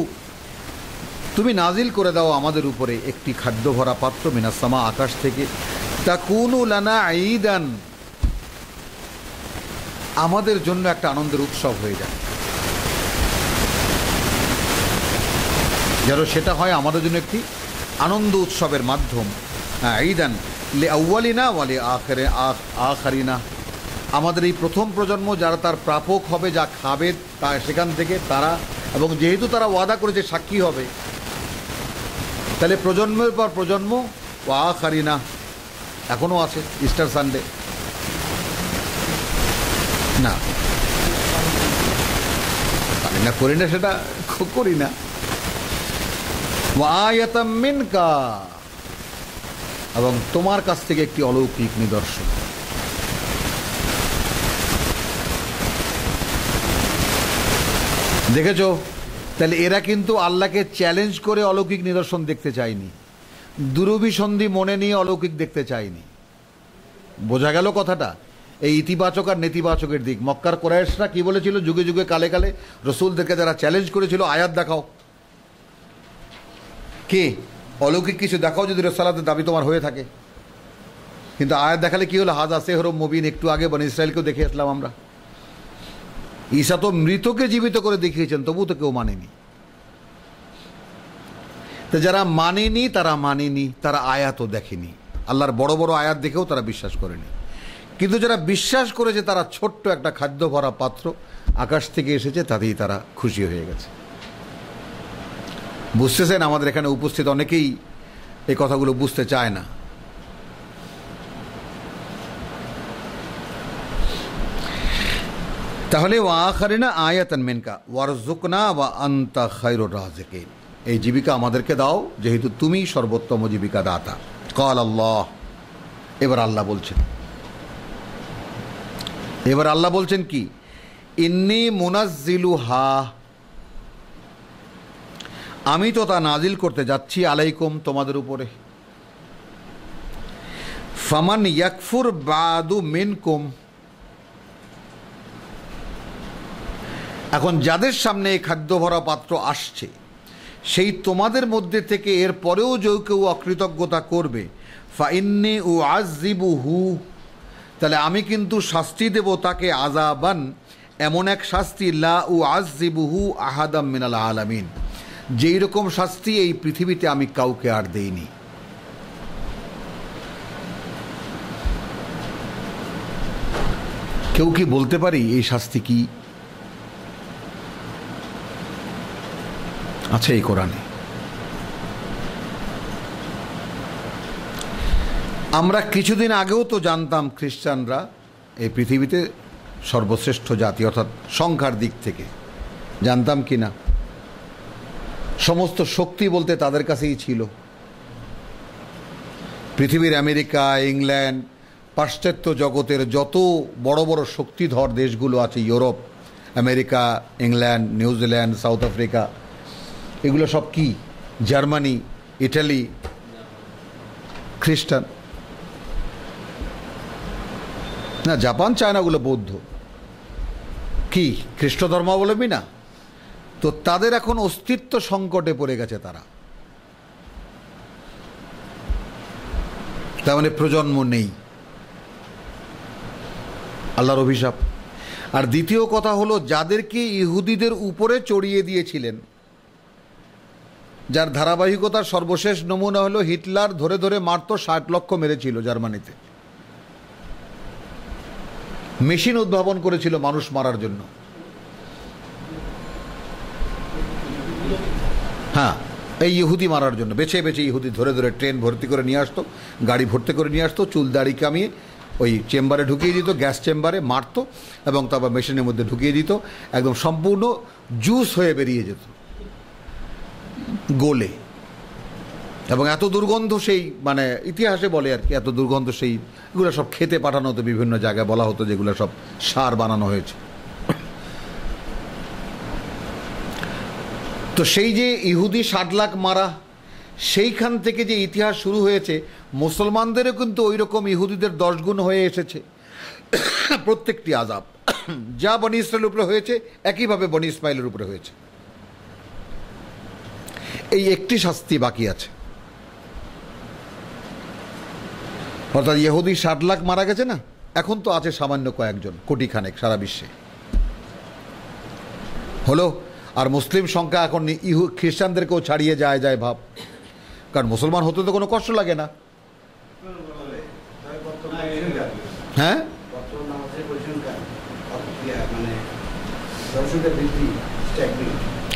তুমি নাজিল করে দাও আমাদের উপরে একটি খাদ্য ভরা পাত্র, মিনাস সামা, আকাশ থেকে, তাকুনু লানা ঈদান, আমাদের জন্য একটা আনন্দের উৎসব হয়ে যায়, যেন সেটা হয় আমাদের জন্য একটি আনন্দ উৎসবের মাধ্যম। ঈদান লি আউয়ালিনা ওয়া লি আখিরিনা, আমাদের এই প্রথম প্রজন্ম যারা তার প্রাপক হবে, যা খাবে তা সেখান থেকে তারা, এবং যেহেতু তারা ওয়াদা করেছে সাক্ষী হবে, তাহলে প্রজন্মের পর প্রজন্ম ওয়া আখিরিনা, এখনও আছে ইস্টার সানডে, না পারি না, করি না, সেটা করি না। ওয়া আয়াতাম মিনকা, এবং তোমার কাছ থেকে একটি অলৌকিক নিদর্শন। দেখেছো? তাহলে এরা কিন্তু আল্লাহকে চ্যালেঞ্জ করে অলৌকিক নিদর্শন দেখতে চায়নি, দুরভিসন্ধি মনে নিয়ে অলৌকিক দেখতে চায়নি। বোঝা গেল কথাটা? এই ইতিবাচক আর নেতিবাচকের দিক। মক্কার কুরাইশরা কি বলেছিল? যুগে যুগে কালে কালে রসুলদেরকে যারা চ্যালেঞ্জ করেছিল, আয়াত দেখাও, কে অলৌকিক কিছু দেখাও যদি রিসালাতের দাবি তোমার হয়ে থাকে। কিন্তু আয়াত দেখালে কি হলো? হাজা সেহরুম মুবিন। একটু আগে বনি ইসরায়েলকেও দেখে আসলাম আমরা। ঈসা তো মৃতকে জীবিত করে দেখিয়েছেন, তবু তো কেউ মানেনি। তো যারা মানেনি তারা মানেনি, তারা আয়াতও দেখেনি, আল্লাহর বড় বড় আয়াত দেখেও তারা বিশ্বাস করেনি। কিন্তু যারা বিশ্বাস করেছে, তারা ছোট্ট একটা খাদ্য ভরা পাত্র আকাশ থেকে এসেছে, তাতেই তারা খুশি হয়ে গেছে। বুঝতেছেন? আমাদের এখানে উপস্থিত অনেকেই এই কথাগুলো বুঝতে চায় না। তাহলে ওয়া আখিরিনা আয়াতান মিনকা ওয়ারযুকনা ওয়া আনতা খায়রুর রাযিকিন, এই জীবিকা আমাদেরকে দাও, যেহেতু তুমি সর্বোত্তম জীবিকা দাতা। ক্বাল আল্লাহ, এবার আল্লাহ বলছেন কি? ইন্নী মুনাজ্জিলুহা, আমি তো তা নাজিল করতে যাচ্ছি, আলাইকুম, তোমাদের উপরে। ফামান ইয়াকফুর বাদু মিনকুম, এখন যাদের সামনে এই খাদ্য ভরা পাত্র আসছে, সেই তোমাদের মধ্যে থেকে এর পরেও যে কেউ অকৃতজ্ঞতা করবে, ফাইন্নী উআযযিবুহু, তাহলে আমি কিন্তু শাস্তি দেব তাকে আযাবান, এমন এক শাস্তি লা উআযিবুহু আহাদাম মিনাল আলামিন, যেই রকম শাস্তি এই পৃথিবীতে আমি কাউকে আর দেইনি। কেউ কি বলতে পারি এই শাস্তি কি? আছে এই কোরআনে। আমরা কিছুদিন আগেও তো জানতাম খ্রিস্টানরা এই পৃথিবীতে সর্বশ্রেষ্ঠ জাতি, অর্থাৎ সংখ্যার দিক থেকে জানতাম কি না? সমস্ত শক্তি বলতে তাদের কাছেই ছিল। পৃথিবীর আমেরিকা, ইংল্যান্ড, পাশ্চাত্য জগতের যত বড় বড় শক্তিধর দেশগুলো আছে, Europe, America, England, New Zealand, south Africa, এগুলো সব কি? জার্মানি, ইটালি, খ্রিস্টান না। জাপান, চায়নাগুলো বৌদ্ধ, কি খ্রিস্ট ধর্মাবলম্বী না? তো তাদের এখন অস্তিত্ব সংকটে পড়ে গেছে। তার মানে প্রজন্ম নেই, আল্লাহর অভিশাপ। আর দ্বিতীয় কথা হলো, যাদেরকে ইহুদিদের উপরে চড়িয়ে দিয়েছিলেন, যার ধারাবাহিকতার সর্বশেষ নমুনা হলো হিটলার ধরে ধরে মারত, 60 লক্ষ মেরেছিল জার্মানিতে। মেশিন উদ্ভাবন করেছিল মানুষ মারার জন্য। হ্যাঁ, এই ইহুদি মারার জন্য বেছে বেছে ইহুদি ধরে ধরে ট্রেন ভর্তি করে নিয়ে আসতো, গাড়ি ভর্তি করে নিয়ে আসতো, চুল দাড়ি কামিয়ে ওই চেম্বারে ঢুকিয়ে দিত, গ্যাস চেম্বারে মারত, এবং তারপর মেশিনের মধ্যে ঢুকিয়ে দিত, একদম সম্পূর্ণ জুস হয়ে বেরিয়ে যেত গোলে। এবং এত দুর্গন্ধ, সেই মানে ইতিহাসে বলে আর কি, এত দুর্গন্ধ, সেই এগুলো সব খেতে পাঠানো হতো বিভিন্ন জায়গায়, বলা হতো যেগুলো সব সার বানানো হয়েছে। তো সেই যে ইহুদি 60 লাখ মারা, সেইখান থেকে যে ইতিহাস শুরু হয়েছে, মুসলমানদেরও কিন্তু ওই রকম ইহুদিদের 10 গুণ হয়ে এসেছে প্রত্যেকটি আযাব। যা বনি ইসরায়েলের উপরে হয়েছে, একইভাবে বনি ইসমাইলের উপরে হয়েছে। এই একটি শাস্তি বাকি আছে, অর্থাৎ ইহুদি 60 লাখ মারা গেছে না, এখন তো আছে সামান্য কয়েকজন, কোটি খানেক সারা বিশ্বে হলো। আর মুসলিম সংখ্যা এখন খ্রিস্টানদেরকেও ছাড়িয়ে যায় ভাব, কারণ মুসলমান হতে তো কোনো কষ্ট লাগে না। হ্যাঁ,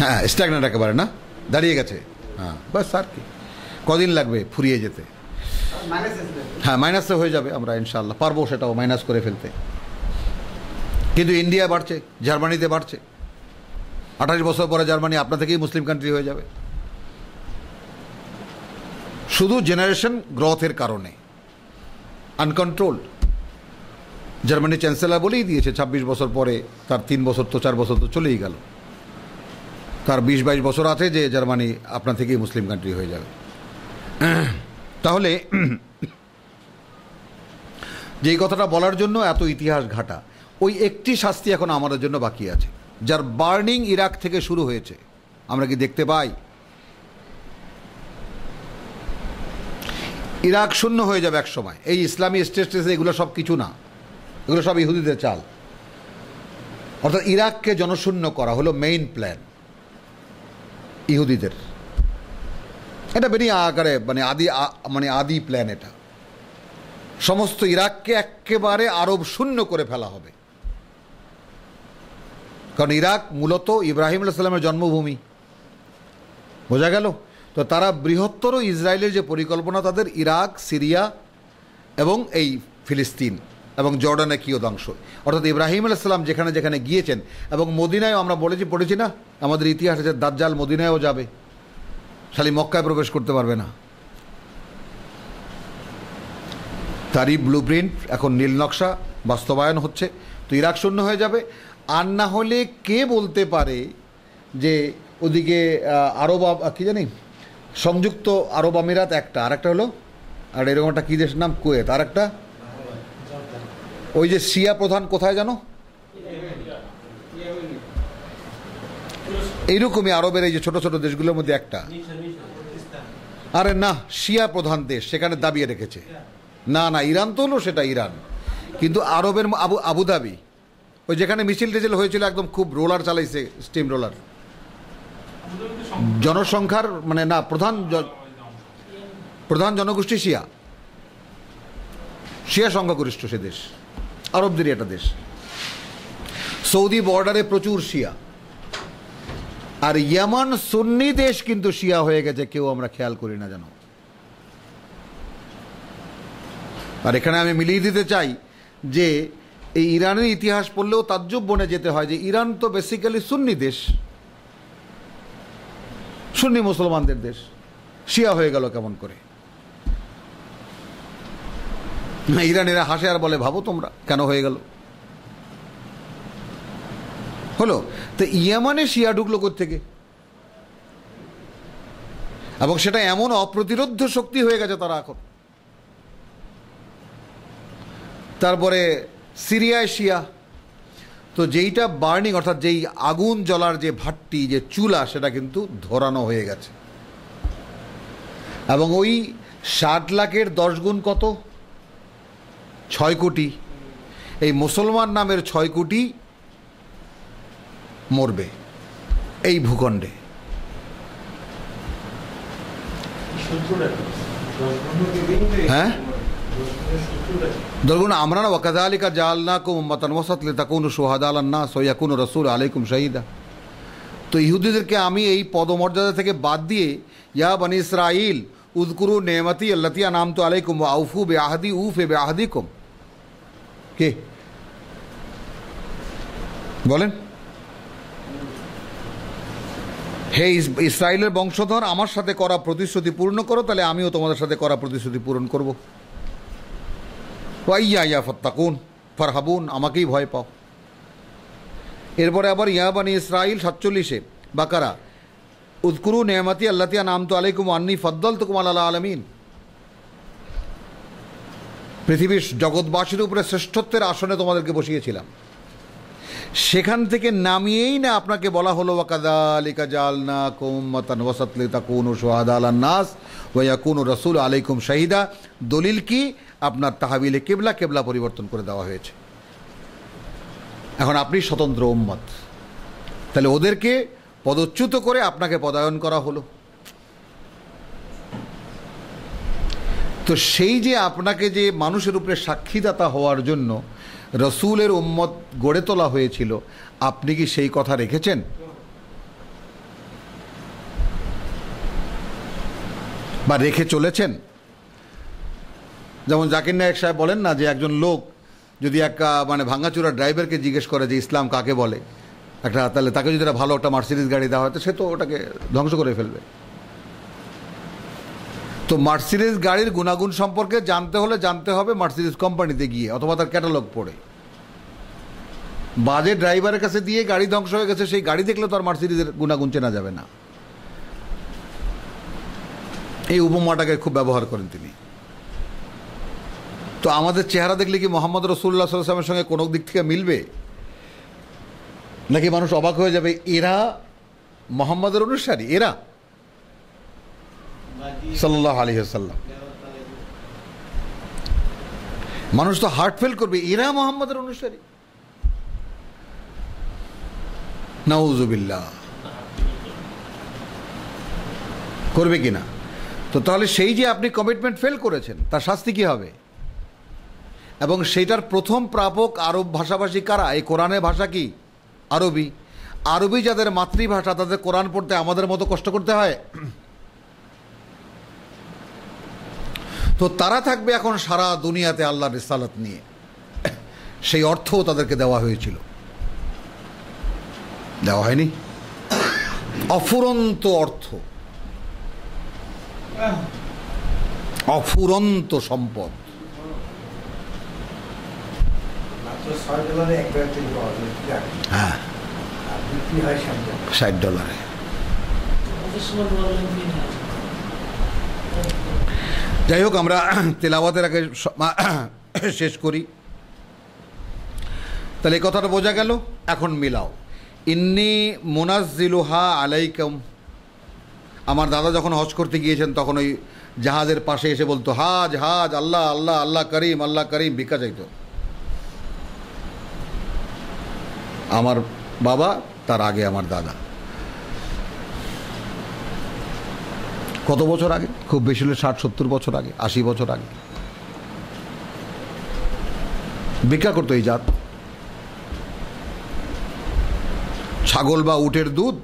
হ্যাঁ, স্ট্যাগনেন্ট একেবারে না, দাঁড়িয়ে গেছে। হ্যাঁ, বাস, আর কি কদিন লাগবে ফুরিয়ে যেতে? হ্যাঁ, মাইনাসে হয়ে যাবে, আমরা ইনশাআল্লাহ পারবো সেটাও মাইনাস করে ফেলতে। কিন্তু ইন্ডিয়া বাড়ছে, জার্মানিতে বাড়ছে, 28 বছর পরে জার্মানি আপনা থেকেই মুসলিম কান্ট্রি হয়ে যাবে, শুধু জেনারেশন গ্রোথের কারণে, আনকন্ট্রোলড। জার্মানি চ্যান্সেলর বলেই দিয়েছে 26 বছর পরে তার 3 বছর তো 4 বছর তো চলেই গেল, তার 20-22 বছর আছে যে জার্মানি আপনা থেকেই মুসলিম কান্ট্রি হয়ে যাবে। তাহলে যেই কথাটা বলার জন্য এত ইতিহাস ঘাটা, ওই একটি শাস্তি এখন আমাদের জন্য বাকি আছে, যার বার্নিং ইরাক থেকে শুরু হয়েছে। আমরা কি দেখতে পাই? ইরাক শূন্য হয়ে যাবে এক সময়। এই ইসলামী স্টেট এগুলো সব কিছু না, এগুলো সব ইহুদিদের চাল। অর্থাৎ ইরাককে জনশূন্য করা হলো মেইন প্ল্যান ইহুদিদের। এটা বেরিয়ে আকারে মানে আদি প্ল্যান। এটা সমস্ত ইরাককে একেবারে আরব শূন্য করে ফেলা হবে, কারণ ইরাক মূলত ইব্রাহিম আলাইহিস সালামের জন্মভূমি, বোঝা গেল? তো তারা বৃহত্তর ইসরায়েলের যে পরিকল্পনা, তাদের ইরাক, সিরিয়া এবং এই ফিলিস্তিন এবং জর্ডানের কিয়দাংশ, অর্থাৎ ইব্রাহিম আলাইহিস সালাম যেখানে যেখানে গিয়েছেন, এবং মদিনায় আমরা পড়েছি না আমাদের ইতিহাসে, যে দাজ্জাল মদিনায়ও যাবে, খালি মক্কায় প্রবেশ করতে পারবে না। তারই ব্লু প্রিন্ট এখন নীল নকশা বাস্তবায়ন হচ্ছে। তো ইরাক শূন্য হয়ে যাবে। আর না হলে কে বলতে পারে যে ওদিকে আরব, কি জানি, সংযুক্ত আরব আমিরাত একটা, আর একটা হলো, আর এরকম একটা কী দেশের নাম, কুয়েত, আর একটা ওই যে শিয়া প্রধান কোথায় জানো, এইরকমই আরবের এই যে ছোট ছোট দেশগুলোর মধ্যে একটা, আরে না, শিয়া প্রধান দেশ সেখানে দাবিয়ে রেখেছে। না, ইরান তো হলো সেটা, ইরান। কিন্তু আরবের আবুধাবি, ওই যেখানে মিছিল টিছিল হয়েছিল, একদম খুব রোলার চালাইছে, স্টিম রোলার, জনসংখ্যার মানে না, প্রধান জনগোষ্ঠী শিয়া, শিয়া সংখ্যাগরিষ্ঠ সে দেশ, আরবদেরই একটা দেশ। সৌদি বর্ডারে প্রচুর শিয়া, আর ইয়ামান সুন্নি দেশ কিন্তু শিয়া হয়ে গেছে, কেউ আমরা খেয়াল করি না জানো। আর এখানে আমি মিলিয়ে দিতে চাই যে এই ইরানের ইতিহাস পড়লেও তাজ্জুব বনে যেতে হয় যে ইরান তো বেসিক্যালি সুন্নি দেশ, সুন্নি মুসলমানদের দেশ, শিয়া হয়ে গেল কেমন করে? ইরানিরা হাসে আর বলে, ভাবো তোমরা কেন হয়ে গেল, হলো তো ইয়ামানে শিয়া ঢুকলো কোত্থেকে? এবং সেটা এমন অপ্রতিরোধ্য শক্তি হয়ে গেছে তারা এখন। তারপরে সিরিয়ায় শিয়া, তো যেইটা বার্নিং অর্থাৎ যেই আগুন জ্বলার যে ভাট্টি, যে চুলা, সেটা কিন্তু ধরানো হয়ে গেছে। এবং ওই 60 লাখের 10 গুণ কত? 6 কোটি। এই মুসলমান নামের 6 কোটি মরবে এই ভূখণ্ডে। হ্যাঁ, দরগুন আমরা না ওয়াকাযালিকা জাআলনাকুম উম্মাতান ওয়াসাত লিতাকুনু শুহাদা আলান নাস ওয়া ইয়াকুনু রাসূলু আলাইকুম শাহীদা। তো ইহুদিদেরকে আমি এই পদমর্যাদা থেকে বাদ দিয়ে ইয়া বনি ইসরাঈল উযকুরু নি'মাতি আল্লাতী আনআমতু আলাইকুম ওয়া আউফু বিআহদি উফি বিআহদিকুম, কে বলেন? হে ইসরায়েলের বংশধর, আমার সাথে করা প্রতিশ্রুতি পূর্ণ করো, তাহলে আমিও তোমাদের সাথে করা প্রতিশ্রুতি পূরণ করব। ওয়াইয়া ফাত্তাকুন ফারহাবুন, আমাকেই ভয় পাও। এরপরে আবার ইয়া বানি ইসরাঈল 47 বাকারা উযকুরু নি'মাতি আল্লাতী আনআমতু আলাইকুম ওয়া আন্নী ফাদ্দালতুকুম আলাল আলামিন। পৃথিবীর জগৎবাসীর উপরে শ্রেষ্ঠত্বের আসনে তোমাদেরকে বসিয়েছিলাম, সেখান থেকে নামিয়েই না আপনাকে বলা হলো ওয়াকাযালিকা জাআলনাকুম উম্মাতান ওয়াসাত লিতাকুনু শুহাদা আলান নাস ওয়া ইয়াকুনু রাসূলু আলাইকুম শাহীদা। দলিল কি? আপনার তাহবিলে কেবলা পরিবর্তন করে দেওয়া হয়েছে। এখন আপনি স্বতন্ত্র উম্মত, তাহলে ওদেরকে পদচ্যুত করে আপনাকে পদায়ন করা হলো। তো সেই যে আপনাকে যে মানুষের উপরে সাক্ষীদাতা হওয়ার জন্য রসুলের উম্মত গড়ে তোলা হয়েছিল, আপনি কি সেই কথা রেখেছেন? বা রেখে চলেছেন? যেমন জাকির নায়েক সাহেব বলেন না, যে একজন লোক যদি একটা মানে ভাঙাচুরা ড্রাইভারকে জিজ্ঞেস করে যে ইসলাম কাকে বলে, তাহলে তাকে যদি একটা ভালো একটা মার্সিডিজ গাড়ি দেওয়া হয়, তো সে তো ওটাকে ধ্বংস করে ফেলবে। তো মার্সিডিজ গাড়ির গুণাগুণ সম্পর্কে জানতে হলে জানতে হবে মার্সিডিজ কোম্পানিতে গিয়ে, অথবা তার ক্যাটালগ পড়ে। বাজে ড্রাইভারের কাছে দিয়ে গাড়ি ধ্বংস হয়ে গেছে, সেই গাড়ি দেখলে তো আর মার্সিডিজের গুণাগুণ চেনা যাবে না। এই উপমাটাকে খুব ব্যবহার করেন তিনি। তো আমাদের চেহারা দেখলে কি মোহাম্মদ রাসূলুল্লাহ সাল্লাল্লাহু আলাইহি ওয়াসাল্লামের সঙ্গে কোনো দিক থেকে মিলবে? নাকি মানুষ অবাক হয়ে যাবে, এরা মোহাম্মদের অনুসারী, এরা সাল্লাল্লাহু আলাইহি ওয়াসাল্লাম। মানুষ তো হার্ট ফেল করবে, এরা মোহাম্মদের অনুসারী। নাউযুবিল্লাহ, করবে কিনা? তো তাহলে সেই যে আপনি কমিটমেন্ট ফেল করেছেন, তার শাস্তি কি হবে? এবং সেইটার প্রথম প্রাপক আরব ভাষাভাষী কারা? এই কোরআনের ভাষা কি আরবি। আরবি যাদের মাতৃভাষা, তাদের কোরআন পড়তে আমাদের মতো কষ্ট করতে হয়? তো তারা থাকবে এখন সারা দুনিয়াতে আল্লাহর রিসালাত নিয়ে। সেই অর্থও তাদেরকে দেওয়া হয়েছিল, দেওয়া হয়নি? অফুরন্ত অর্থ, অফুরন্ত সম্পদ। হ্যাঁ, $60। যাই হোক, আমরা তেলাওয়াতের আগে শেষ করি। তাহলে এই কথাটা বোঝা গেল। এখন মিলাও। ইন্নী মুনাজ্জিলুহা আলাইকুম। আমার দাদা যখন হজ করতে গিয়েছেন, তখন ওই জাহাজের পাশে এসে বলতো, হাজ হাজ, আল্লাহ আল্লাহ, আল্লাহ করিম, আল্লাহ করিম, ভিক্ষা চাইতো। আমার বাবা, তার আগে আমার দাদা। কত বছর আগে? খুব বেশি হলে 60-70 বছর আগে, 80 বছর আগে ভিক্ষা করতো এই জাত। ছাগল বা উটের দুধ,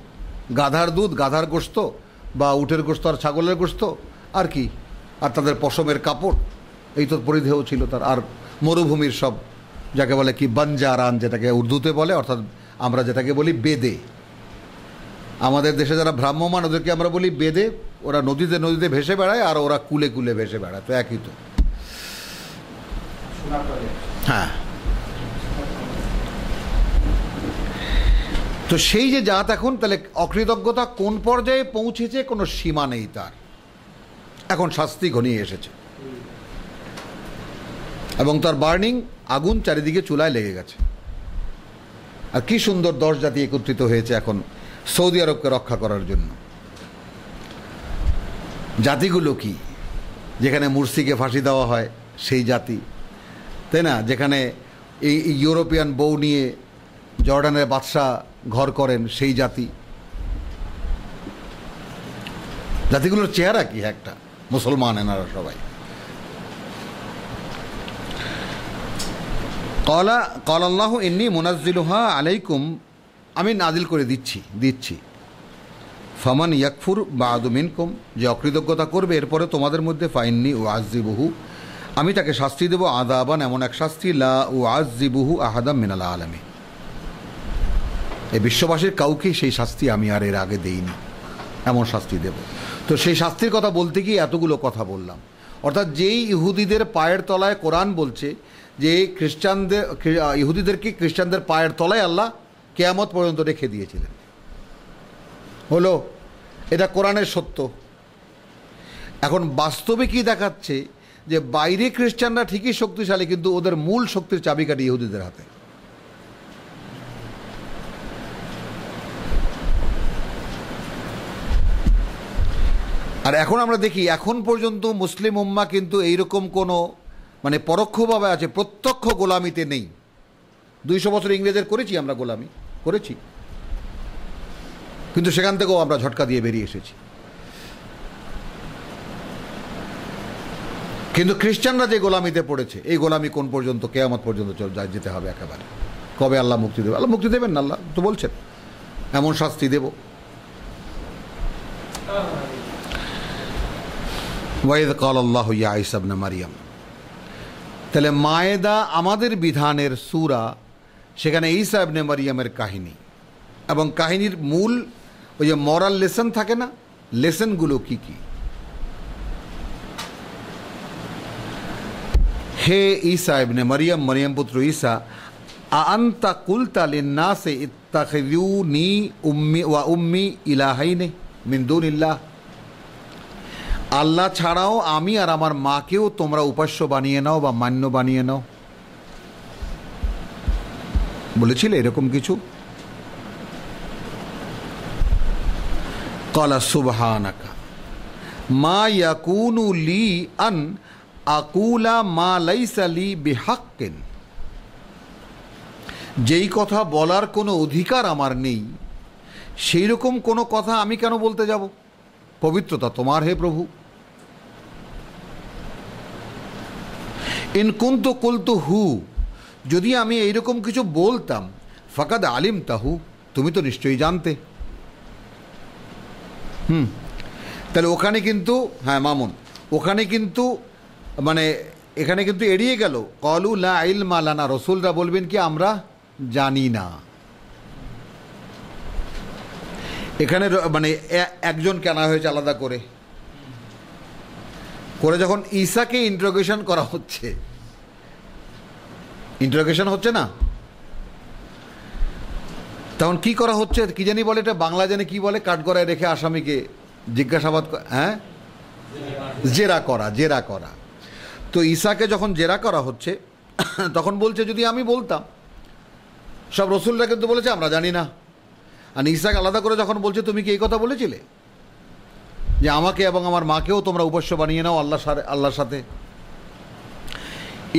গাধার দুধ, গাধার গোশত, বা উটের গোশত আর ছাগলের গোশত, আর কি, আর তাদের পশমের কাপড়, এই তো পরিধেয় ছিল তার। আর মরুভূমির সব, যাকে বলে কি বাঞ্জারান, যেটাকে উর্দুতে বলে, অর্থাৎ আমরা যেটাকে বলি বেদে। আমাদের দেশে যারা ভ্রাম্যমান ওদেরকে আমরা বলি বেদে। ওরা নদীতে নদীতে ভেসে বেড়ায়, আর ওরা কুলে কুলে ভেসে বেড়ায়, তো একই তো। হ্যাঁ, তো সেই যে জাত এখন, তাহলে অকৃতজ্ঞতা কোন পর্যায়ে পৌঁছেছে কোনো সীমা নেই তার। এখন শাস্তি ঘনিয়ে এসেছে এবং তার বার্নিং আগুন চারিদিকে চুলায় লেগে গেছে। আর কি সুন্দর 10 জাতি একত্রিত হয়েছে এখন সৌদি আরবকে রক্ষা করার জন্য। জাতিগুলো কি? যেখানে মুরসিকে ফাঁসি দেওয়া হয় সেই জাতি, তাই না? যেখানে এই ইউরোপিয়ান বউ নিয়ে জর্ডানের বাদশাহ ঘর করেন সেই জাতি। জাতিগুলোর চেহারা কি একটা, মুসলমান এনারা সবাই। ক্বালা আল্লাহু ইন্নী মুনাজ্জিলুহা আলাইকুম, আমি নাজিল করে দিচ্ছি। ফামান ইয়াকফুর বা'দু মিনকুম, যে অকৃতজ্ঞতা করবে এরপরে তোমাদের মধ্যে, ফাইন্নী উআযযিবুহু, আমি তাকে শাস্তি দেব, আযাবান, এমন এক শাস্তি, লা উআযযিবুহু আহাদাম মিনাল আলামিন, এই বিশ্ববাসীর কাউকেই সেই শাস্তি আমি আর এর আগে দেইনি, এমন শাস্তি দেব। তো সেই শাস্তির কথা বলতে গিয়ে এতগুলো কথা বললাম। অর্থাৎ যেই ইহুদিদের পায়ের তলায় কোরআন বলছে যে ইহুদিদেরকে খ্রিস্টানদের পায়ের তলায় আল্লাহ কিয়ামত পর্যন্ত রেখে দিয়েছিলেন, হলো এটা কোরআনের সত্য। এখন বাস্তবে কি দেখাচ্ছে যে বাইরে খ্রিস্টানরা ঠিকই শক্তিশালী, কিন্তু ওদের মূল শক্তির চাবিকাঠি ইহুদিদের হাতে। আর এখন আমরা দেখি, এখন পর্যন্ত মুসলিম উম্মাহ কিন্তু এইরকম কোনো, মানে পরোক্ষভাবে আছে, প্রত্যক্ষ গোলামিতে নেই। 200 বছর ইংরেজের করেছি আমরা, গোলামি করেছি, কিন্তু সেখান থেকেও আমরা ঝটকা দিয়ে বেরিয়ে এসেছি। কিন্তু খ্রিস্টানরা যে গোলামিতে পড়েছে, এই গোলামি কোন পর্যন্ত? কিয়ামত পর্যন্ত যেতে হবে একেবারে। কবে আল্লাহ মুক্তি দেবে? আল্লাহ মুক্তি দেবেন না, আল্লাহ তো বলছেন এমন শাস্তি দেব। ওয়াইদ ক্বালাল্লাহু ইয়া ঈসা ইবনে মারইয়াম, তাহলে মায়েদা আমাদের বিধানের সূরা, সেখানে ঈসা ইবনে মারইয়ামের কাহিনী, এবং কাহিনীর মূল ওই যে মরাল লেসন থাকে না, লেসনগুলো কি কি? হে ঈসা ইবনে মারইয়াম, মারইয়াম পুত্র ঈসা, আনতা কুলতা লিন্নাসি ইত্তাখিযুনি উম্মি ওয়া উম্মি ইলাহাইনি মিন দুনিল্লাহ, আল্লাহ ছাড়াও আমি আর আমার মাকেও তোমরা উপাস্য বানিয়ে নাও বা মান্য বানিয়ে নাও, বলেছিলে এরকম কিছু? ক্বালা সুবহানাকা মা ইয়াকুনু লি আন আকুলা মা লাইসা লি বিহাক্কিন, যেই কথা বলার কোনো অধিকার আমার নেই, সেই রকম কোনো কথা আমি কেন বলতে যাব? পবিত্রতা তোমার হে প্রভু। ইন কুনতু কুলতু হু, যদি আমি এইরকম কিছু বলতাম, ফাকাদ আলিম তাহু, তুমি তো নিশ্চয়ই জানতে। তাহলে ওখানে কিন্তু, হ্যাঁ মামুন, ওখানে কিন্তু মানে এখানে কিন্তু এড়িয়ে গেল, ক্বালু লা ইলমা লানা, রাসূলরা বলবেন কি আমরা জানি না। এখানে মানে একজন কেনা হয়েছে আলাদা করে যখন ঈসাকে ইন্টারোগেশন করা হচ্ছে, ইন্টারোগেশন হচ্ছে না, তখন কি করা হচ্ছে কি জানি বলে, এটা বাংলা জানি কি বলে, কাঠগড়ায় রেখে আসামিকে জিজ্ঞাসাবাদ, হ্যাঁ, জেরা করা। তো ঈসাকে যখন জেরা করা হচ্ছে তখন বলছে যদি আমি বলতাম, সব রসুলরা কিন্তু বলেছে আমরা জানি না। আর ঈসাকে আলাদা করে যখন বলছে তুমি কি এই কথা বলেছিলে যে আমাকে এবং আমার মাকেও তোমরা উপাস্য বানিয়ে নাও আল্লাহর সাথে,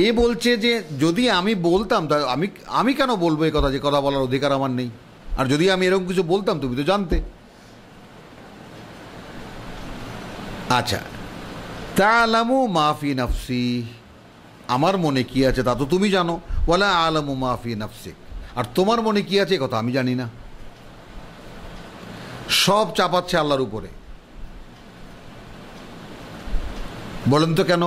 এ বলছে যে যদি আমি বলতাম তা আমি কেন বলবো এই কথা, যে কথা বলার অধিকার আমার নেই? আর যদি আমি এরকম কিছু বলতাম তুমি তো জানতে। আচ্ছা, তা'লামু মা ফি নাফসি, আমার মনে কি আছে তা তো তুমি জানো। ওয়ালা আ'লামু মা ফি নাফসিক, আর তোমার মনে কি আছে কথা আমি জানি না। সব চাপাচ্ছে আল্লাহর উপরে। বলেন তো কেন?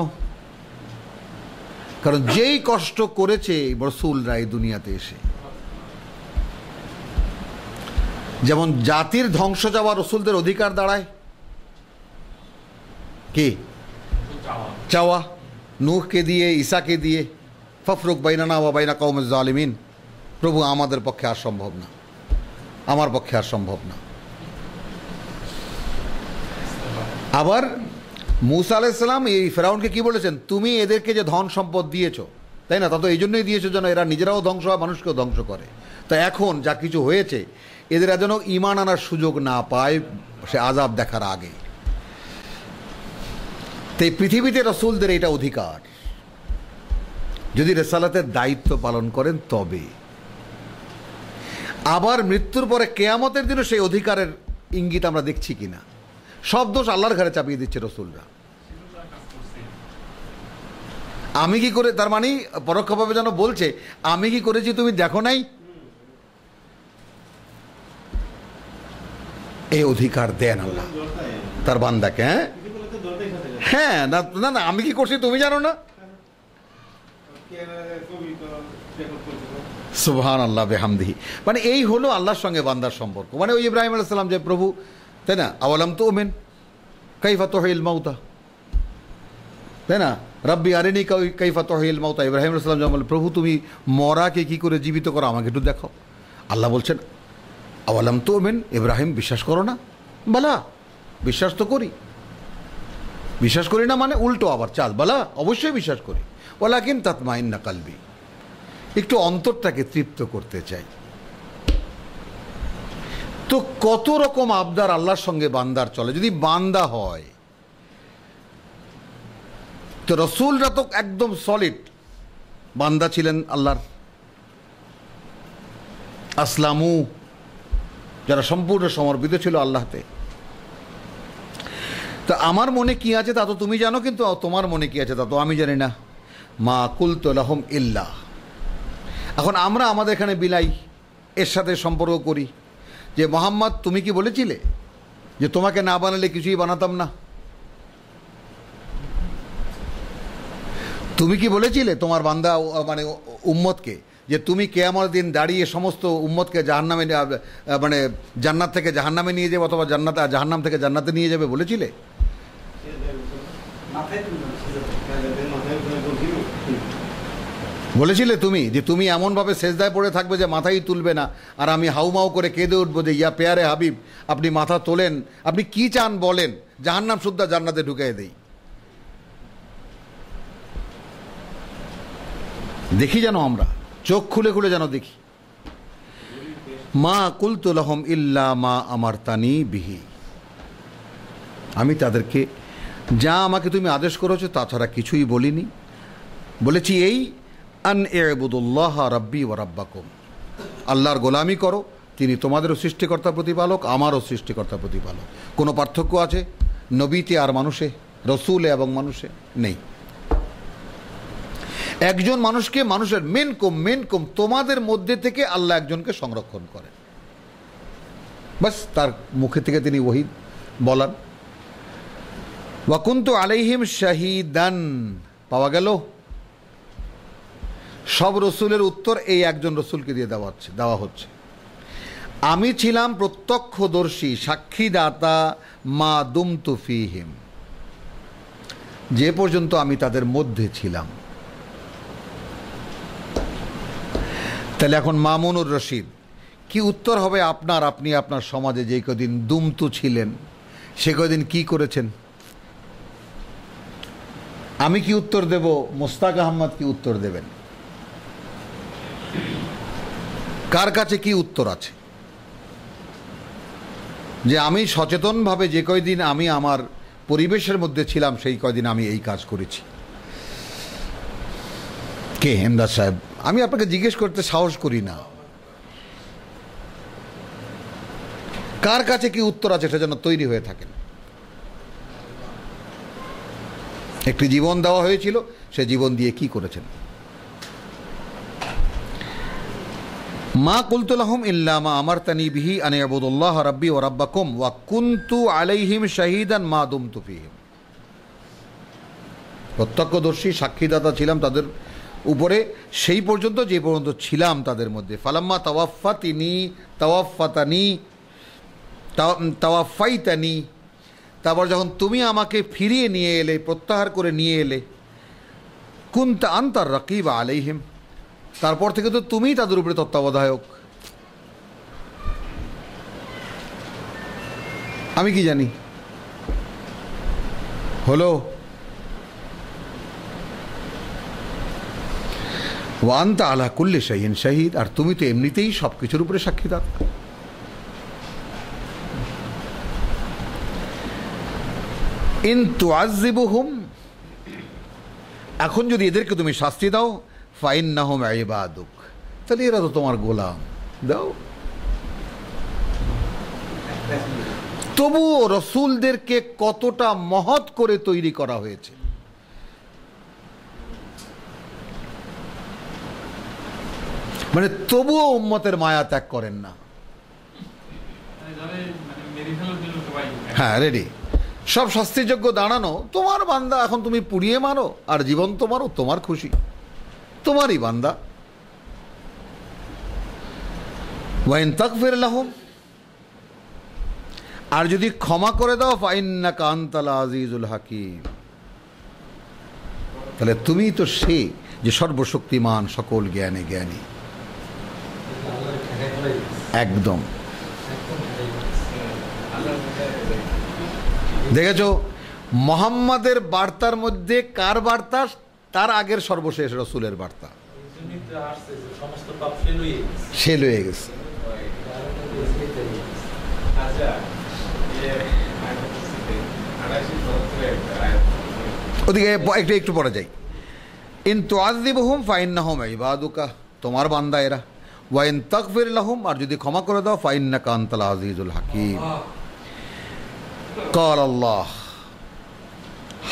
কারণ যেই কষ্ট করেছে রাসূলরা এই দুনিয়াতে এসে, যেমন জাতির ধ্বংস যাওয়া রসুলদের অধিকার দাঁড়ায় কি? চাওয়া। নূহকে দিয়ে, ঈসাকে দিয়ে, ফাফরুক বাইনানা ওয়া বাইনা কওমিজ জালিমিন, প্রভু আমাদের পক্ষে আর সম্ভব না, আমার পক্ষে আর সম্ভব না। আবার মূসা আলাইহিস সালাম এই ফেরাউনকে কি বলেছেন? তুমি এদেরকে যে ধন সম্পদ দিয়েছো, তাই না, তা তো এই জন্যই দিয়েছো যেন এরা নিজেরাও ধ্বংস হয়, মানুষকেও ধ্বংস করে। তা এখন যা কিছু হয়েছে এদের যেন ঈমান আনার সুযোগ না পায় সে আযাব দেখার আগে। তাই পৃথিবীতে রসুলদের এটা অধিকার, যদি রিসালাতের দায়িত্ব পালন করেন তবে। আবার মৃত্যুর পরে কিয়ামতের দিনে সেই অধিকারের ইঙ্গিত আমরা দেখছি কিনা? সব দোষ আল্লাহর ঘাড়ে চাপিয়ে দিচ্ছে রসুলরা। আমি কি করে, তার মানে পরোক্ষভাবে যেন বলছে আমি কি করেছি তুমি দেখো নাই। এই অধিকার দেন আল্লাহ তার বান্দাকে। হ্যাঁ, না না না, আমি কি করছি তুমি জানো না। সুবহানাল্লাহ বিহামদিহি। মানে এই হলো আল্লাহর সঙ্গে বান্দার সম্পর্ক। মানে ওই ইব্রাহিম আলাইহিস সালাম যে প্রভু, তাই না, আওয়ালাম তুমিন কাইফা তুহিল মাউতা, তাই না, রাব্বি আরিনি কাইফা তুহিল মাউতা। ইব্রাহিম আলাইহিস সালাম যেমন, প্রভু তুমি মরাকে কি করে জীবিত করো আমাকে একটু দেখাও। আল্লাহ বলছেন আওয়ালাম তুমিন, ইব্রাহিম বিশ্বাস করো না? বলা বিশ্বাস তো করি। বিশ্বাস করি না মানে উল্টো আবার চাল, বলা অবশ্যই বিশ্বাস করি। ওয়ালাকিন তাতমাইন্না কালবি, একটু অন্তরটাকে তৃপ্ত করতে চাই। তো কত রকম আবদার আল্লাহর সঙ্গে বান্দার চলে যদি বান্দা হয়। তো রসুলরা তো একদম সলিড বান্দা ছিলেন আল্লাহর। আসলামু, যারা সম্পূর্ণ সমর্পিত ছিল আল্লাহতে। তা আমার মনে কি আছে তা তো তুমি জানো, কিন্তু তোমার মনে কি আছে তা তো আমি জানি না। মা কুলতু লাহুম ইল্লা, এখন আমরা আমাদের এখানে বিলাই এর সাথে সম্পর্ক করি যে মোহাম্মদ তুমি কি বলেছিলে যে তোমাকে না বানালে কিছুই বানাতাম না? তুমি কি বলেছিলে তোমার বান্দা মানে উম্মতকে যে তুমি কিয়ামতের দিন দাঁড়িয়ে সমস্ত উম্মতকে জাহান্নামে, মানে জান্নাত থেকে জাহান্নামে নিয়ে যাবে অথবা জাহান্নাম থেকে জান্নাতে নিয়ে যাবে বলেছিলে? বলেছিলে তুমি যে তুমি এমনভাবে সেজদায় পড়ে থাকবে যে মাথাই তুলবে না, আর আমি হাউমাউ করে কেঁদে উঠবো যে ইয়া পেয়ারে হাবিব আপনি মাথা তোলেন, আপনি কি চান বলেন, জাহান্নাম সুদ্ধা জান্নাতে ঢুকিয়ে দেই। দেখি যেন আমরা চোখ খুলে খুলে যেন দেখি। মা কুলতু লাহুম ইল্লা মা আমারতানি বিহি, আমি তাদেরকে যা আমাকে তুমি আদেশ করেছো তাছাড়া কিছুই বলিনি। বলেছি এই আন ইবুদুল্লাহ রাব্বি ওয়া রাব্বাকুম, আল্লাহর গোলামি করো, তিনি তোমাদেরও সৃষ্টিকর্তা প্রতিপালক, আমারও সৃষ্টিকর্তা প্রতিপালক। কোনো পার্থক্য আছে নবীতে আর মানুষে, রসুলে এবং মানুষে? নেই। একজন মানুষকে মানুষের মেনকুম তোমাদের মধ্যে থেকে আল্লাহ একজনকে সংরক্ষণ করেন, বাস তার মুখে থেকে তিনি ওহী বলান। ওয়া কুনতু আলাইহিম শাহিদান, পাওয়া গেল সব রসুলের উত্তর এই একজন রসুলকে দিয়ে দেওয়া হচ্ছে। আমি ছিলাম প্রত্যক্ষদর্শী, সাক্ষীদাতা, মা দুমতু ফীহিম, যে পর্যন্ত আমি তাদের মধ্যে ছিলাম। তাহলে এখন মামুনুর রশিদ কি উত্তর হবে আপনার? আপনি আপনার সমাজে যে কদিন দুমতু ছিলেন সে কদিন কি করেছেন? আমি কি উত্তর দেব? মোস্তাক আহমদ কি উত্তর দেবেন? কার কাছে কি উত্তর আছে যে আমি সচেতনভাবে যে কয়দিন আমি আমার পরিবেশের মধ্যে ছিলাম সেই কয়দিন আমি এই কাজ করেছি? কে হেমদাস সাহেব? আমি আপনাকে জিজ্ঞেস করতে সাহস করি না। কার কাছে কি উত্তর আছে সেটা যেন তৈরি হয়ে থাকেন। একটি জীবন দেওয়া হয়েছিল, সে জীবন দিয়ে কি করেছেন? মা কুলতু লাহুম ইল্লা মা আমারতানি বিহি আন ইবুদুল্লাহ রাব্বি ওয়া রাব্বাকুম ওয়া কুনতু আলাইহিম শাহীদান মা দুমতু ফীহিম। প্রত্যক্ষদর্শী সাক্ষীদাতা ছিলাম তাদের উপরে সেই পর্যন্ত যে পর্যন্ত ছিলাম তাদের মধ্যে। ফালাম্মা তাওয়াফাইতানি, তারপর যখন তুমি আমাকে ফিরিয়ে নিয়ে এলে, প্রত্যাহার করে নিয়ে এলে, কুনতা আনতার রাকিব আলাইহিম, তারপর থেকে তো তুমিই তাদের উপরে তত্ত্বাবধায়ক। আমি কি জানি? হলো ওয়া আনতা আলা কুল্লি শাইইন শাহীদ, আর তুমি তো এমনিতেই সব কিছুর উপরে সাক্ষীদার। ইন তুআযযিবুহুম, এখন যদি এদেরকে তুমি শাস্তি দাও, ফাইন্নাহুম ইবাদুক, তাহলে এরা তো তোমার গোলাম, দাও। তবুও রসুলদেরকে কতটা মহৎ করে তৈরি করা হয়েছে। মানে তবুও উম্মতের মায়া ত্যাগ করেন না। হ্যাঁ, রেডি, সব শাস্তিযোগ্য দাঁড়ানো, তোমার বান্দা, এখন তুমি পুড়িয়ে মারো আর জীবন তোমারও, তোমার খুশি, তোমারই বান্দা। ওয়াইন তাগফির লাহুম, আর যদি ক্ষমা করে দাও, ফাইন্নাকা আনতাল আজিজুল হাকিম, তাহলে তুমি তো সে যে সর্বশক্তিমান, সকল জ্ঞানে জ্ঞানী। একদম দেখেছ মোহাম্মদের বার্তার মধ্যে কার বার্তা? তার আগের সর্বশেষ রসুলের বার্তা। সে লয়ে গেছে। ওদিকে একটু পরে যাই। ইন তুআযযিবহুম ফাইন্নাহুম ইবাদুকা, তোমার বান্দা এরা। ওয়া ইন তাগফির লাহুম, আর যদি ক্ষমা করে দাও, ফাইন্নাকা আনতাল আজিজুল হাকিম। ক্বাল আল্লাহ,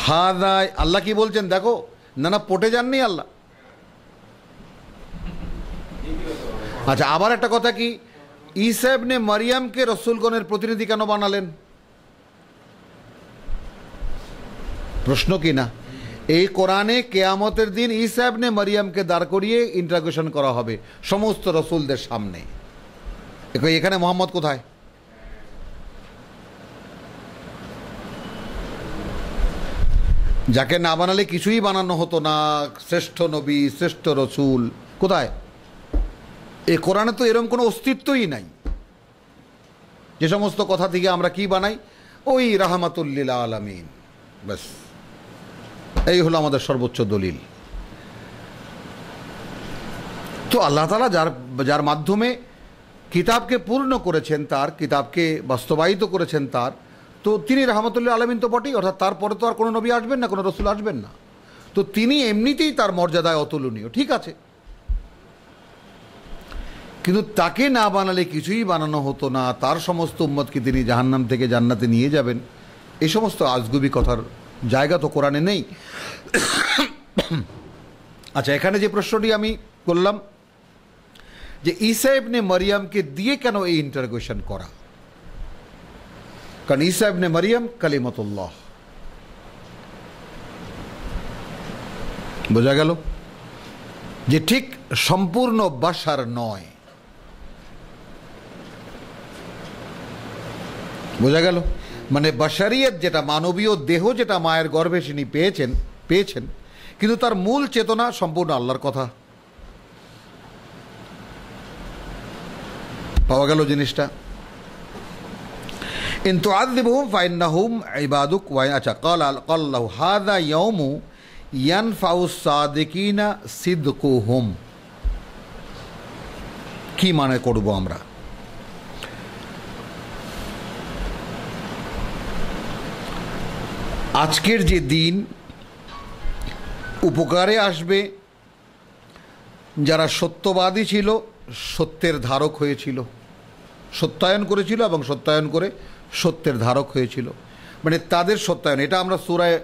হাযা, আল্লাহ কি বলছেন দেখো, না পটে যাননি আল্লাহ। আচ্ছা, আবার একটা কথা কি, ঈসা ইবনে মারইয়ামকে রসুলগণের প্রতিনিধি কেন বানালেন? প্রশ্ন কি না? এই কোরআনে কেয়ামতের দিন ঈসা ইবনে মারইয়ামকে দাঁড় করিয়ে ইন্টারোগেশন করা হবে সমস্ত রসুলদের সামনে। এখানে মোহাম্মদ কোথায়? যাকে না বানালে কিছুই বানানো হতো না, শ্রেষ্ঠ নবী, শ্রেষ্ঠ রসুল, কোথায়? এই কোরআনে তো এরকম কোনো অস্তিত্বই নাই। যে সমস্ত কথা থেকে আমরা কি বানাই, ওই রাহমাতুল লিল আলামিন, ব্যাস, এই হলো আমাদের সর্বোচ্চ দলিল। তো আল্লাহ তাআলা যার মাধ্যমে কিতাবকে পূর্ণ করেছেন, তার কিতাবকে বাস্তবায়িত করেছেন, তার তো তিনি রাহমাতুল লিল আলামিন তো বটেই, অর্থাৎ তারপরে তো আর কোনো নবী আসবেন না, কোনো রসুল আসবেন না। তো তিনি এমনিতেই তার মর্যাদায় অতুলনীয়, ঠিক আছে, কিন্তু তাকে না বানালে কিছুই বানানো হতো না, তার সমস্ত উম্মতকে তিনি জাহান্নাম থেকে জান্নাতে নিয়ে যাবেন, এই সমস্ত আজগুবি কথার জায়গা তো কোরআনে নেই। আচ্ছা, এখানে যে প্রশ্নটি আমি করলাম যে ঈসা ইবনে মারইয়ামকে দিয়ে কেন এই ইন্টারোগেশন করা? কারণ ঈসা ইবনে মারইয়াম কালিমাতুল্লাহ। বোঝা গেল যে ঠিক সম্পূর্ণ বাশার নয়। বোঝা গেল, মানে বাশারিয়ত যেটা, মানবীয় দেহ যেটা মায়ের গর্ভে তিনি পেয়েছেন, কিন্তু তার মূল চেতনা সম্পূর্ণ আল্লাহর কথা। পাওয়া গেল জিনিসটা। ইন তুআযযিবহুম ফাইন্নাহুম ইবাদুক ওয়া আচ্ছা ক্বাল্লাহু হাযা ইয়াউমু ইয়ানফাউস সাদিকিনা সিদকুহুম। কি মানে করব আমরা? আজকের যে দিন উপকারে আসবে যারা সত্যবাদী ছিল, সত্যের ধারক হয়েছিল, সত্যায়ন করেছিল এবং সত্যায়ন করে সত্যের ধারক হয়েছিল, মানে তাদের সত্যায়ন। এটা আমরা সূরায়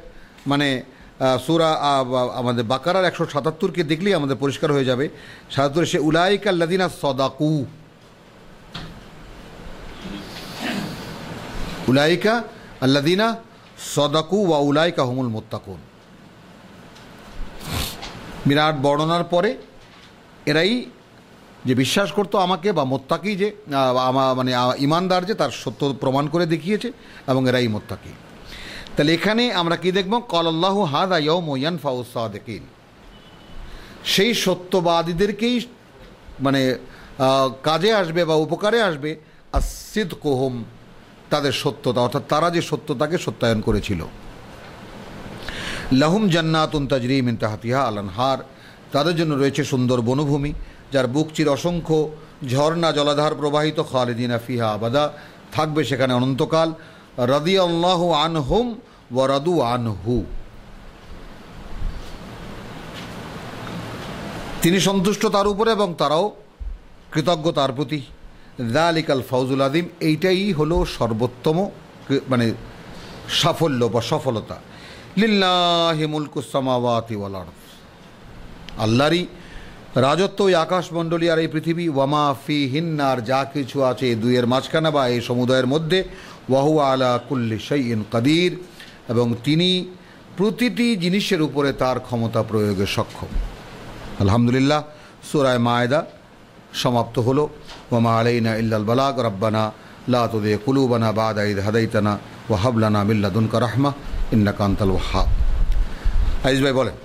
মানে সূরা আমাদের বাকারার 177কে দেখলেই আমাদের পরিষ্কার হয়ে যাবে। 77 সে উলাইকা আল্লাযিনা সাদাকু, উলাইকা আল্লাযিনা সাদাকু ওয়া উলাইকা হুমুল মুত্তাকুন। বিরাট বর্ণনার পরে এরাই যে বিশ্বাস করতো আমাকে, বা মোত্তাকি যে মানে ইমানদার যে তার সত্য প্রমাণ করে দেখিয়েছে, এবং এরাই মোত্তাকি। তাহলে এখানে আমরা কি দেখব? ক্বালাল্লাহু হাযা ইয়াউমু ইয়ানফাউ সাদিকিন, সেই সত্যবাদীদেরকেই মানে কাজে আসবে বা উপকারে আসবে as-সিদকুহুম, তাদের সত্যতা, অর্থাৎ তারা যে সত্যতাকে সত্যায়ন করেছিল। লাহুম জান্নাতুন তাজরি মিন তাহতিহা আল-আনহার, তাদের জন্য রয়েছে সুন্দর বনভূমি যার বুক চির অসংখ্য ঝর্ণা জলাধার প্রবাহিত, খালিদিনা ফিহা আবাদা, থাকবে সেখানে অনন্তকাল। রাদিয়াল্লাহু আনহুম ওয়া রাদু আনহু, তিনি সন্তুষ্ট তার উপরে এবং তারাও কৃতজ্ঞ তার প্রতি। যালিকাল ফাউজুল আযীম, এইটাই হলো সর্বোত্তম মানে সাফল্য বা সফলতা। লিল্লাহি মুলকুস সামাওয়াতি ওয়াল আরদ, আল্লাহরই রাজত্ব ওই আকাশমণ্ডলী আর এই পৃথিবী। ওয়ামা ফিহিন্না, আর যা কিছু আছে দুইয়ের মাঝখানে বা এই সমুদায়ের মধ্যে। ওয়াহুয়া আলা কুল্লি শাইইন কাদির, এবং তিনি প্রতিটি জিনিসের উপরে তার ক্ষমতা প্রয়োগে সক্ষম। আলহামদুলিল্লাহ, সূরা মায়েদা সমাপ্ত হলো। ওয়ামা আলাইনা ইল্লাল বালাগ, রব্বানা লা তুযিগ কুলুবানা বা'দা ইয হাদাইতানা ওয়া হাব লানা মিন লাদুনকা রাহমাহ ইন্নাকা আনতাল ওয়াহ্হাব। আইজ ভাই বলেন।